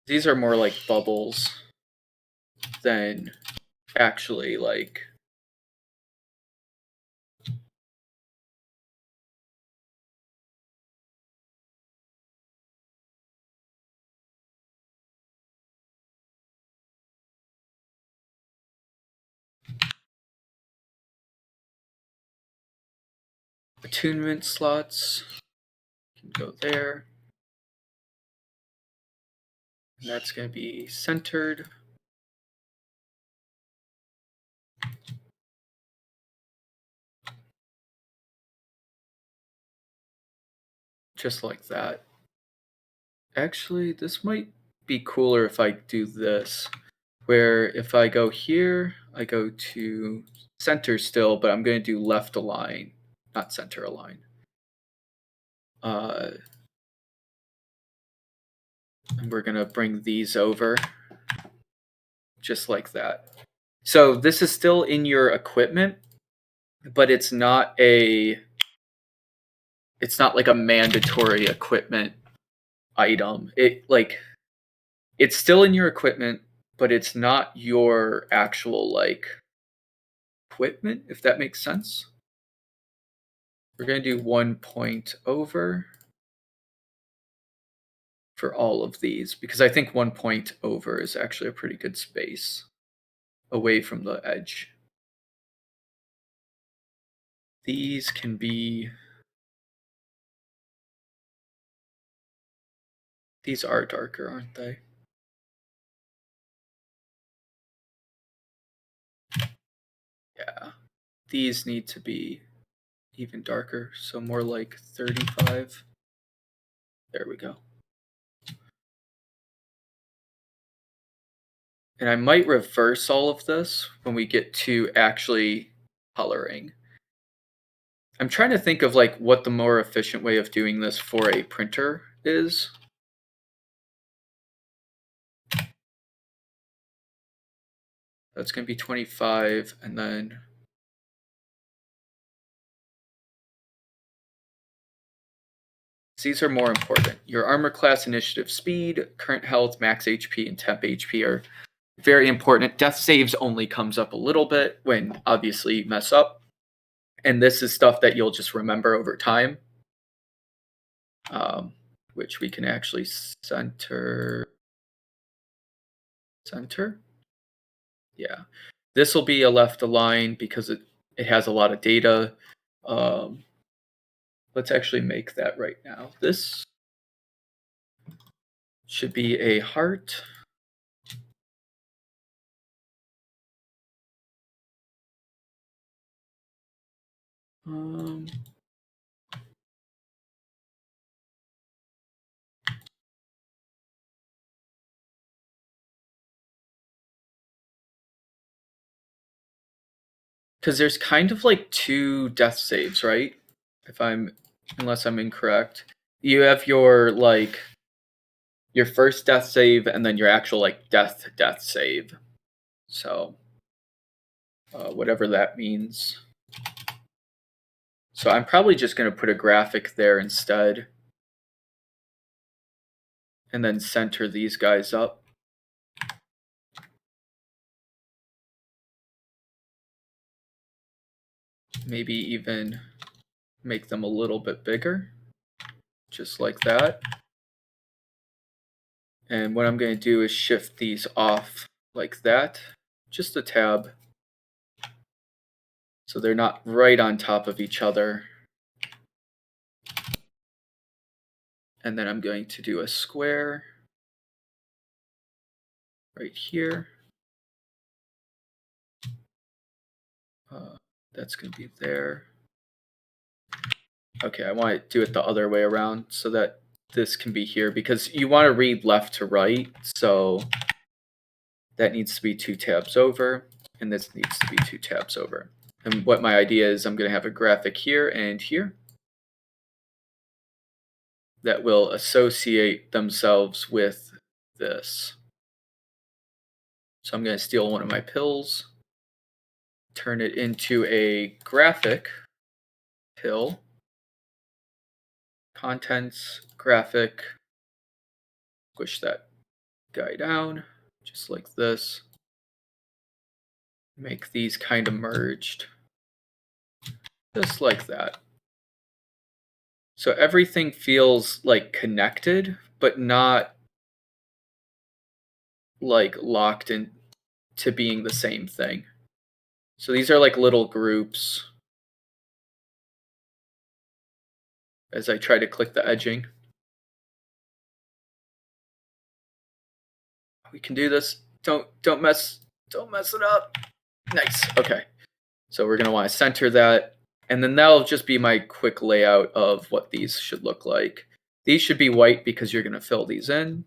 These are more like bubbles than actually like attunement slots. Can go there. And that's going to be centered. Just like that. Actually, this might be cooler if I do this. Where if I go here, I go to center still, but I'm going to do left align, not center align. And we're going to bring these over just like that. So this is still in your equipment, but it's not like a mandatory equipment item. It's still in your equipment, but it's not your actual like equipment, if that makes sense. We're going to do 1 point over for all of these because I think 1 point over is actually a pretty good space away from the edge. These can be, these are darker, aren't they? Yeah. These need to be even darker, so more like 35. There we go. And I might reverse all of this when we get to actually coloring. I'm trying to think of like what the more efficient way of doing this for a printer is. That's going to be 25, and then these are more important. Your armor class, initiative, speed, current health, max HP, and temp HP are very important. Death saves only comes up a little bit when obviously you mess up. And this is stuff that you'll just remember over time, which we can actually center. Yeah. This will be a left align because it has a lot of data. Let's actually make that right now. This should be a heart. Because there's kind of like 2 death saves, right? Unless I'm incorrect. You have your like your first death save and then your actual like death save. So whatever that means. So I'm probably just going to put a graphic there instead. And then center these guys up. Maybe even make them a little bit bigger, just like that. And what I'm going to do is shift these off like that, just a tab, so they're not right on top of each other. And then I'm going to do a square right here. That's going to be there. Okay, I want to do it the other way around so that this can be here, because you want to read left to right. So that needs to be 2 tabs over, and this needs to be 2 tabs over. And what my idea is, I'm going to have a graphic here and here that will associate themselves with this. So I'm going to steal one of my pills, turn it into a graphic pill, contents, graphic, squish that guy down, just like this. Make these kind of merged, just like that. So everything feels like connected, but not like locked in to being the same thing. So these are like little groups as I try to click the edging. We can do this. Don't mess it up. Nice. Okay. So we're gonna want to center that, and then that'll just be my quick layout of what these should look like. These should be white because you're gonna fill these in.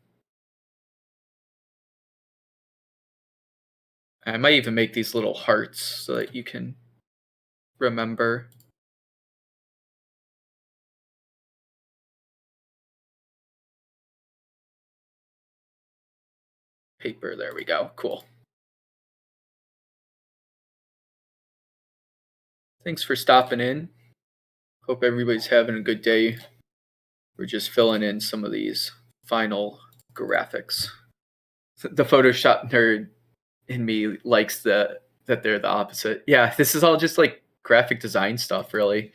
I might even make these little hearts so that you can remember. Paper, there we go. Cool. Thanks for stopping in. Hope everybody's having a good day. We're just filling in some of these final graphics. The Photoshop nerd in me likes that they're the opposite. Yeah, this is all just like graphic design stuff, really.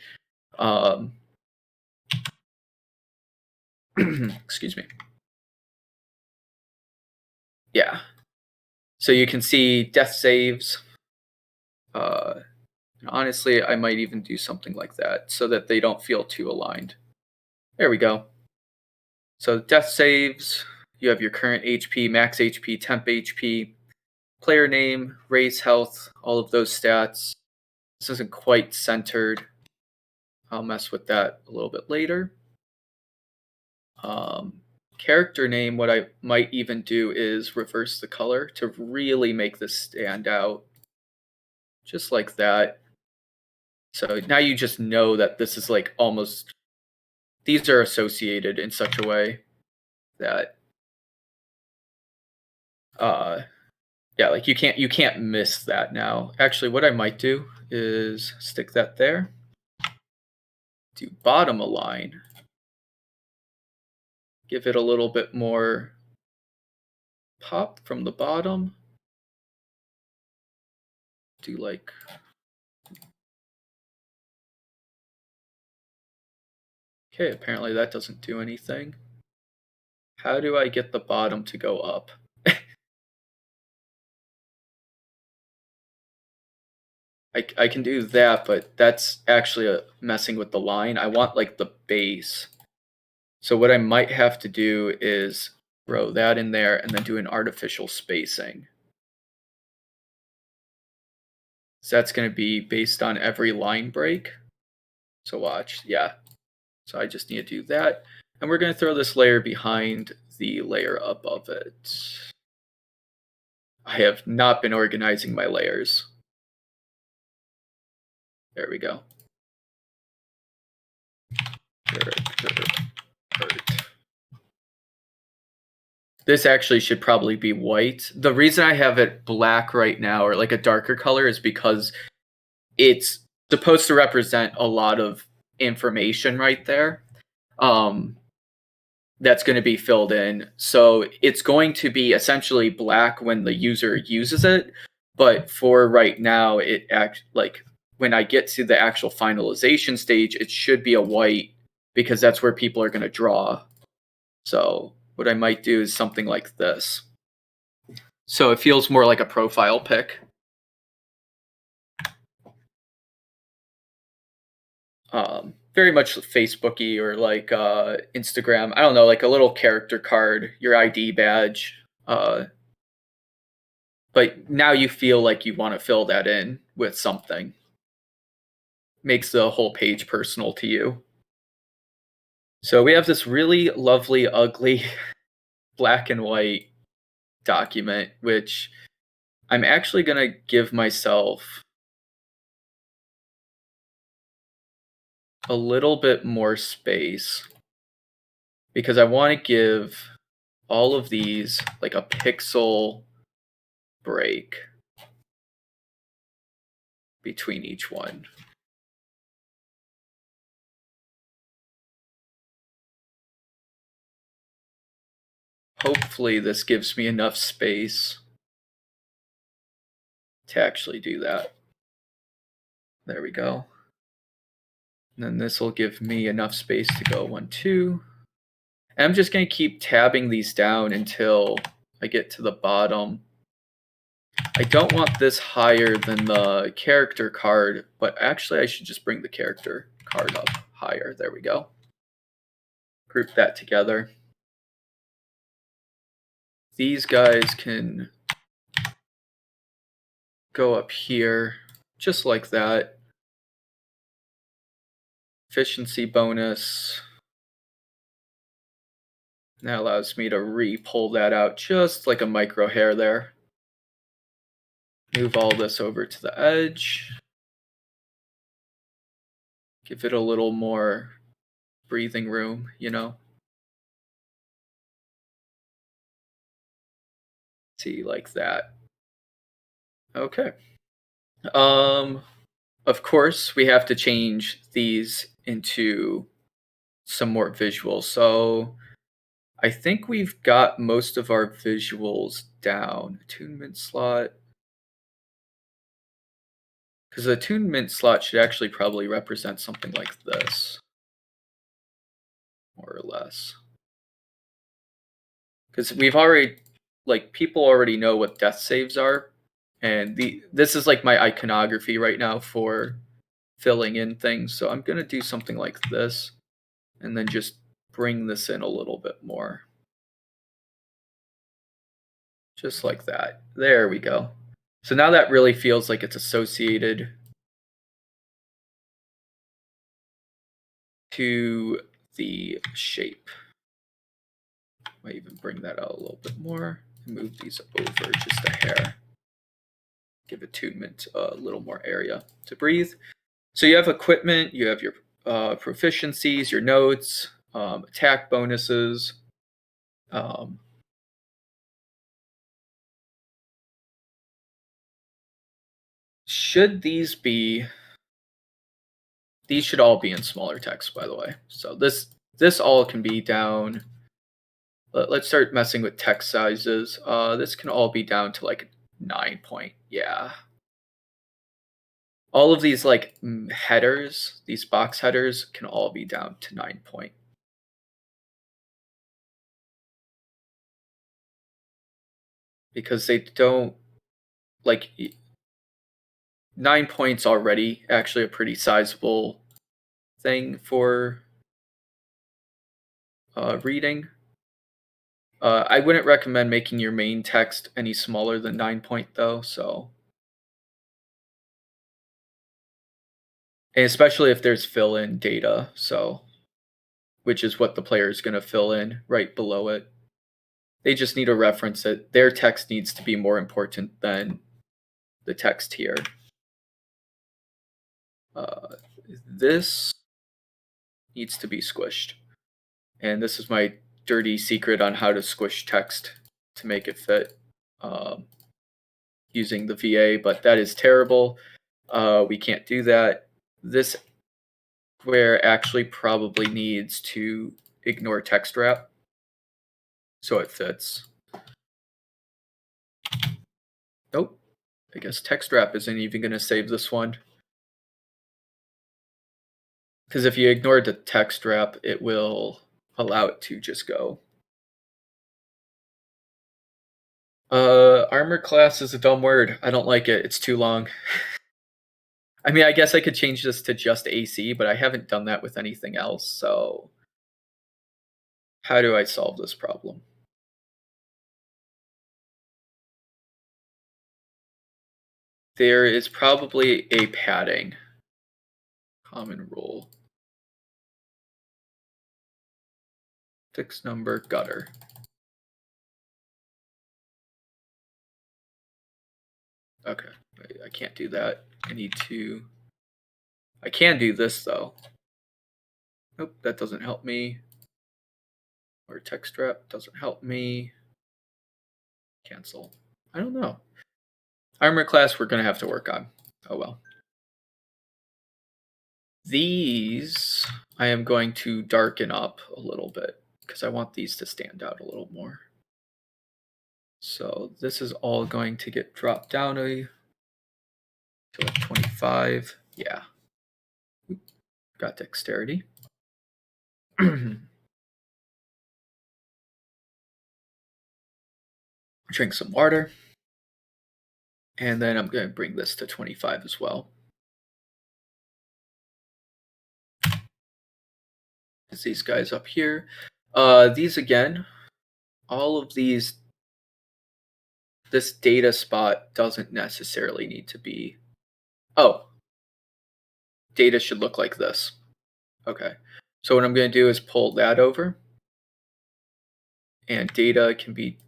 Excuse me. Yeah. So you can see death saves. Honestly, I might even do something like that so that they don't feel too aligned. There we go. So death saves, you have your current HP, max HP, temp HP, player name, race, health, all of those stats. This isn't quite centered. I'll mess with that a little bit later. Character name, what I might even do is reverse the color to really make this stand out. Just like that. So now you just know that this is like almost, these are associated in such a way that, yeah, like you can't miss that now. Actually, what I might do is stick that there. Do bottom align. Give it a little bit more pop from the bottom. Do like, okay, apparently that doesn't do anything. How do I get the bottom to go up? I can do that, but that's actually messing with the line. I want like the base. So what I might have to do is throw that in there and then do an artificial spacing. So that's going to be based on every line break. So watch, yeah. So I just need to do that. And we're going to throw this layer behind the layer above it. I have not been organizing my layers. There we go. This actually should probably be white. The reason I have it black right now, or like a darker color, is because it's supposed to represent a lot of information right there. Um, that's going to be filled in. So it's going to be essentially black when the user uses it, but for right now, it act like when I get to the actual finalization stage, it should be a white because that's where people are going to draw. So what I might do is something like this. So it feels more like a profile pic. Very much Facebooky or like Instagram. I don't know, like a little character card, your ID badge. But now you feel like you want to fill that in with something. Makes the whole page personal to you. So we have this really lovely, ugly black and white document, which I'm actually going to give myself a little bit more space because I want to give all of these like a pixel break between each one. Hopefully this gives me enough space to actually do that. There we go. And then this will give me enough space to go 1, 2. And I'm just going to keep tabbing these down until I get to the bottom. I don't want this higher than the character card, but actually I should just bring the character card up higher. There we go. Group that together. These guys can go up here just like that. Efficiency bonus. That allows me to re-pull that out just like a micro hair there. Move all this over to the edge. Give it a little more breathing room, you know? See, like that. Okay. Of course, we have to change these into some more visuals. So I think we've got most of our visuals down. Attunement slot. Because the attunement slot should actually probably represent something like this. More or less. Because we've already, like, people already know what death saves are. And this is like my iconography right now for filling in things. So I'm going to do something like this and then just bring this in a little bit more. Just like that. There we go. So now that really feels like it's associated to the shape. Might even bring that out a little bit more and move these over just a hair. Give attunement a little more area to breathe. So you have equipment, you have your proficiencies, your notes, attack bonuses. Should these be? These should all be in smaller text, by the way. So this all can be down. Let's start messing with text sizes. This can all be down to like 9 point. Yeah. All of these like headers, these box headers can all be down to 9 point. Because they don't like 9 points already actually a pretty sizable thing for reading. I wouldn't recommend making your main text any smaller than 9 point though, so. And especially if there's fill-in data, so which is what the player is going to fill in right below it. They just need to reference it. Their text needs to be more important than the text here. This needs to be squished. And this is my dirty secret on how to squish text to make it fit using the VA, but that is terrible. We can't do that. This Where actually probably needs to ignore text wrap so it fits. Nope. I guess text wrap isn't even going to save this one. Because if you ignore the text wrap, it will allow it to just go. Armor class is a dumb word. I don't like it. It's too long. I mean, I guess I could change this to just AC, but I haven't done that with anything else, so how do I solve this problem? There is probably a padding. Common rule. Fixed number gutter. Okay, I can't do that. I can do this though. Nope, that doesn't help me. Or text wrap doesn't help me. Cancel. I don't know. Armor class we're gonna have to work on. Oh well. These I am going to darken up a little bit because I want these to stand out a little more. So this is all going to get dropped down to like 25. Yeah. Got dexterity. Drink some water. And then I'm going to bring this to 25 as well. It's these guys up here. These again, all of these, this data spot doesn't necessarily need to be. Oh, data should look like this. Okay. So what I'm going to do is pull that over. And data can be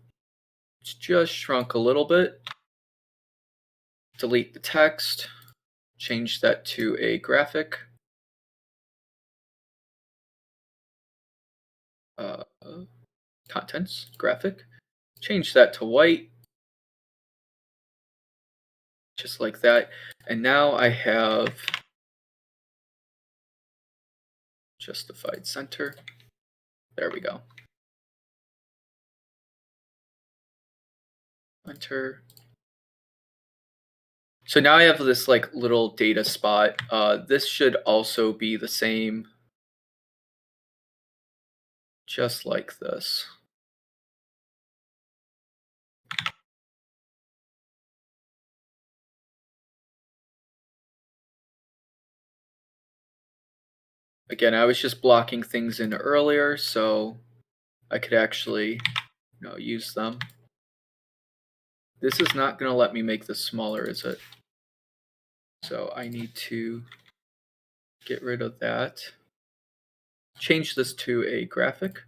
just shrunk a little bit. Delete the text. Change that to a graphic. Contents, graphic. Change that to white. Just like that. And now I have justified center. There we go. Enter. So now I have this like little data spot. This should also be the same, just like this. Again, I was just blocking things in earlier, so I could actually use them. This is not going to let me make this smaller, is it? So I need to get rid of that. Change this to a graphic.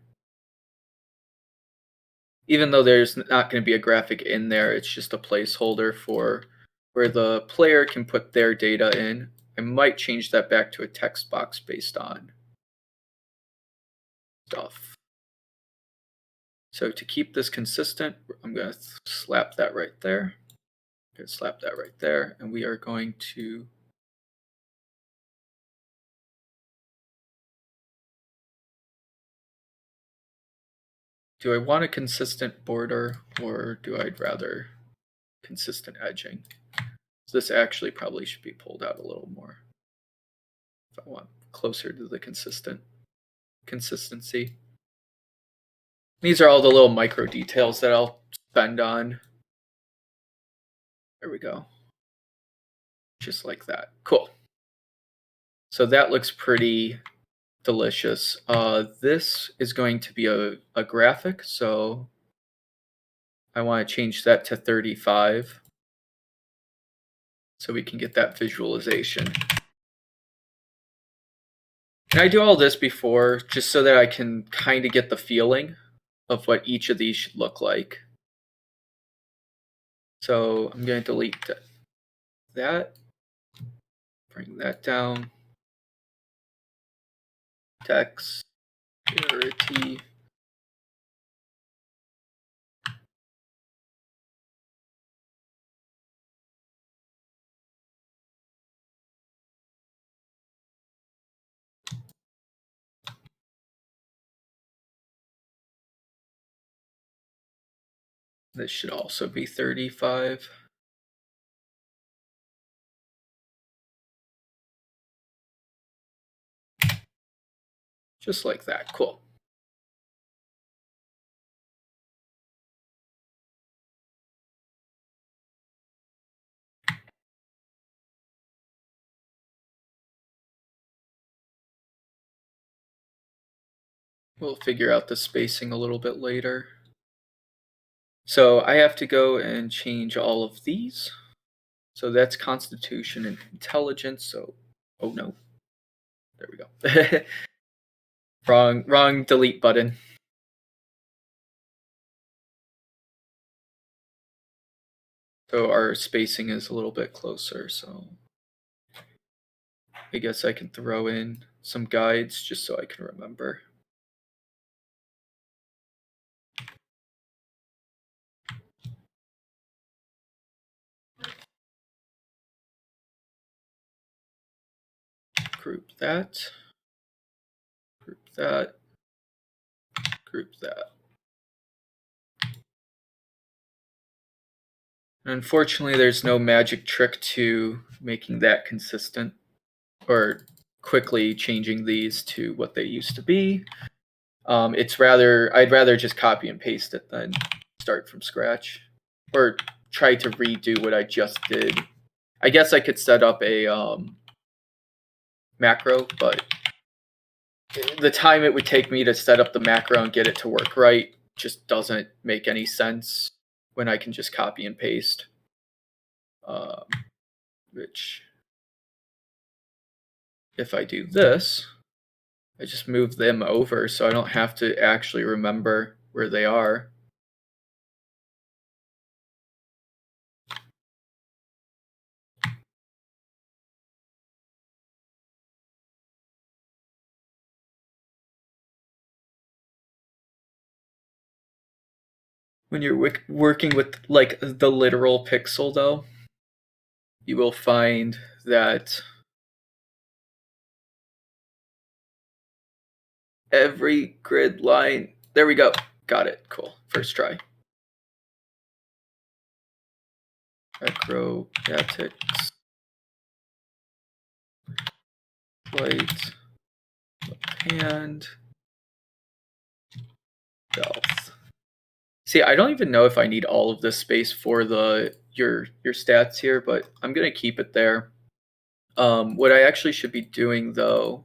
Even though there's not going to be a graphic in there, it's just a placeholder for where the player can put their data in. I might change that back to a text box based on stuff. So to keep this consistent, I'm going to slap that right there. I'm going to slap that right there, and we are going to do I want a consistent border or do I rather consistent edging? So this actually probably should be pulled out a little more if I want closer to the consistency. These are all the little micro details that I'll spend on. There we go. Just like that. Cool. So that looks pretty delicious. This is going to be a graphic, so I want to change that to 35 so we can get that visualization. And I do all this before just so that I can kind of get the feeling of what each of these should look like. So I'm going to delete that, bring that down, dexterity. This should also be 35. Just like that. Cool. We'll figure out the spacing a little bit later. So I have to go and change all of these. So that's Constitution and Intelligence. So, oh no. There we go. Wrong delete button. So our spacing is a little bit closer. So I guess I can throw in some guides just so I can remember. Group that. Group that. Group that. Unfortunately, there's no magic trick to making that consistent or quickly changing these to what they used to be. I'd rather just copy and paste it than start from scratch or try to redo what I just did. I guess I could set up a macro, but the time it would take me to set up the macro and get it to work right just doesn't make any sense when I can just copy and paste. Which, if I do this, I just move them over so I don't have to actually remember where they are. When you're working with like the literal pixel though, you will find that every grid line, there we go. Got it. Cool. First try. Acrobatics. Light. Hand. Stealth. See, I don't even know if I need all of this space for your stats here, but I'm gonna keep it there. What I actually should be doing though,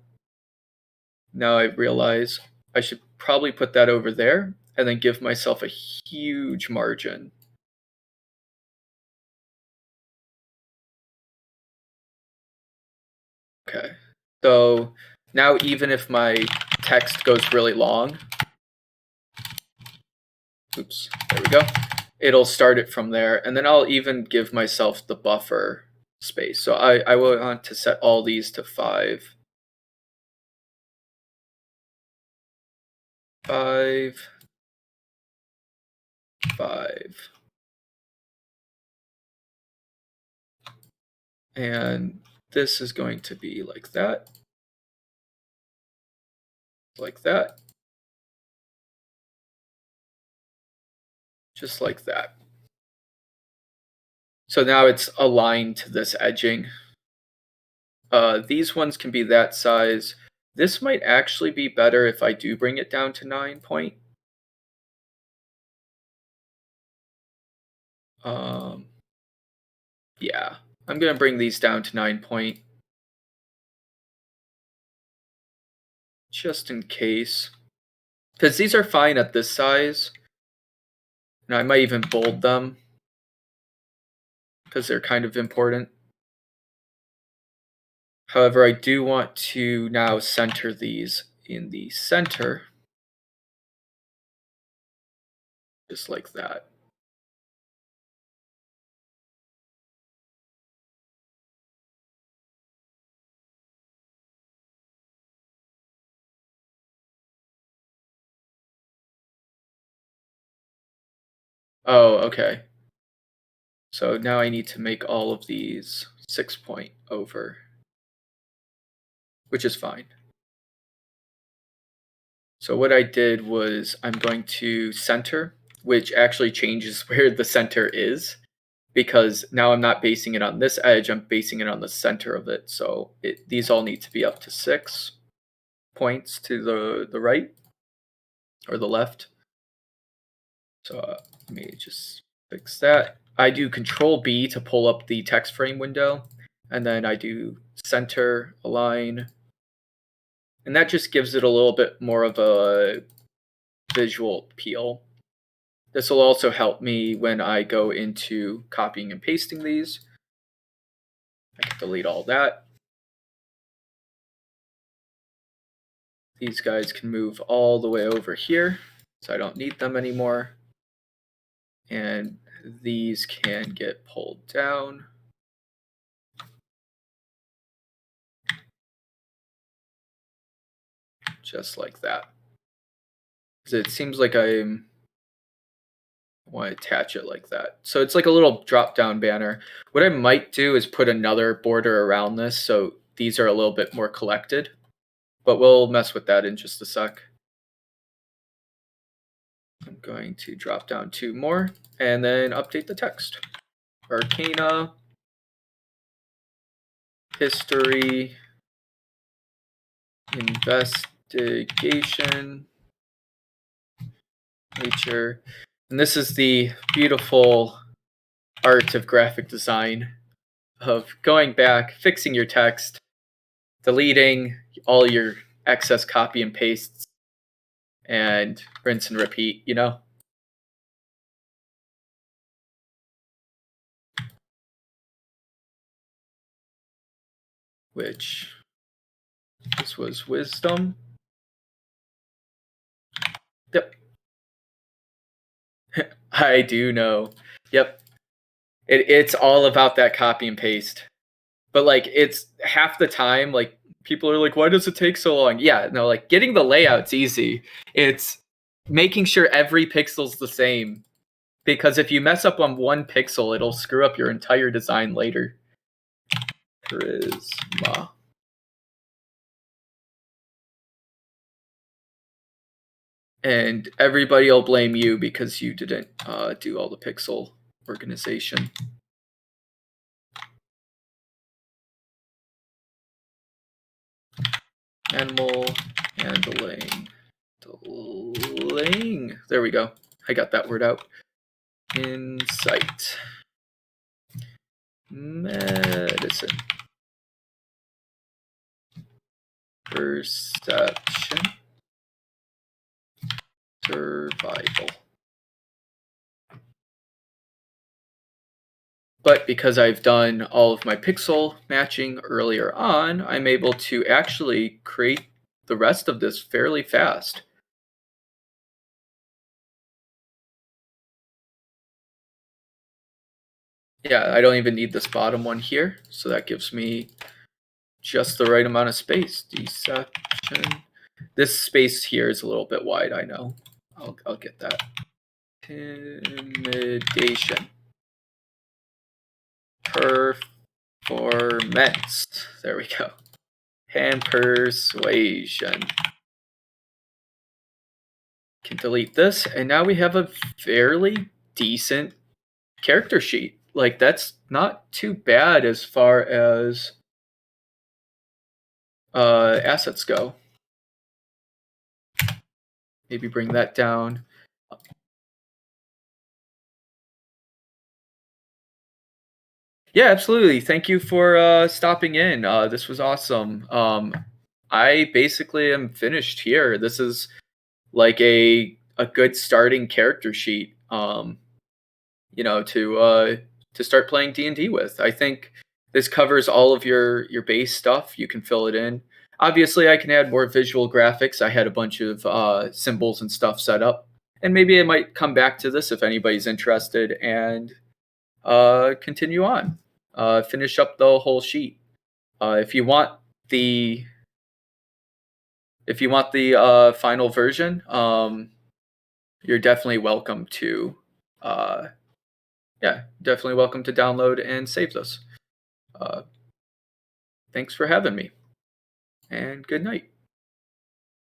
now I realize I should probably put that over there and then give myself a huge margin. Okay, so now even if my text goes really long, oops, there we go, it'll start it from there, and then I'll even give myself the buffer space. So I will want to set all these to 5. 5, 5. And this is going to be like that. Like that. Just like that. So now it's aligned to this edging. These ones can be that size. This might actually be better if I do bring it down to 9 point. Yeah, I'm going to bring these down to 9 point. Just in case. Because these are fine at this size. And I might even bold them. Because they're kind of important. However, I do want to now center these in the center. Just like that. Oh, okay. So now I need to make all of these 6 point over, which is fine. So what I did was I'm going to center which actually changes where the center is, because now I'm not basing it on this edge, I'm basing it on the center of it. So these all need to be up to 6 points to the right or the left. So let me just fix that. I do Control B to pull up the text frame window, and then I do center, align, and that just gives it a little bit more of a visual appeal. This will also help me when I go into copying and pasting these. I can delete all that. These guys can move all the way over here, so I don't need them anymore. And these can get pulled down. Just like that. It seems like I want to attach it like that. So it's like a little drop down banner. What I might do is put another border around this so these are a little bit more collected, but we'll mess with that in just a sec. I'm going to drop down 2 more and then update the text. Arcana, history, investigation, nature. And this is the beautiful art of graphic design of going back, fixing your text, deleting all your excess copy and pastes, and rinse and repeat, you know? Which, this was wisdom. Yep. I do know. Yep. It's all about that copy and paste. But like it's half the time, like people are like, why does it take so long? Yeah, no, like getting the layout's easy. It's making sure every pixel's the same. Because if you mess up on one pixel, it'll screw up your entire design later. Charisma. And everybody will blame you because you didn't do all the pixel organization. Animal handling. There we go. I got that word out. Insight. Medicine. Perception. Survival. But because I've done all of my pixel matching earlier on, I'm able to actually create the rest of this fairly fast. Yeah, I don't even need this bottom one here, so that gives me just the right amount of space. Deception. This space here is a little bit wide, I know. I'll get that. Intimidation. Performance. There we go. And persuasion. Can delete this, and now we have a fairly decent character sheet. Like that's not too bad as far as assets go. Maybe bring that down. Yeah, absolutely. Thank you for stopping in. This was awesome. I basically am finished here. This is like a good starting character sheet. You know, to start playing D&D with. I think this covers all of your base stuff. You can fill it in. Obviously, I can add more visual graphics. I had a bunch of symbols and stuff set up, and maybe I might come back to this if anybody's interested and continue on. Finish up the whole sheet. If you want the final version, you're definitely welcome to definitely welcome to download and save this. Thanks for having me, and good night.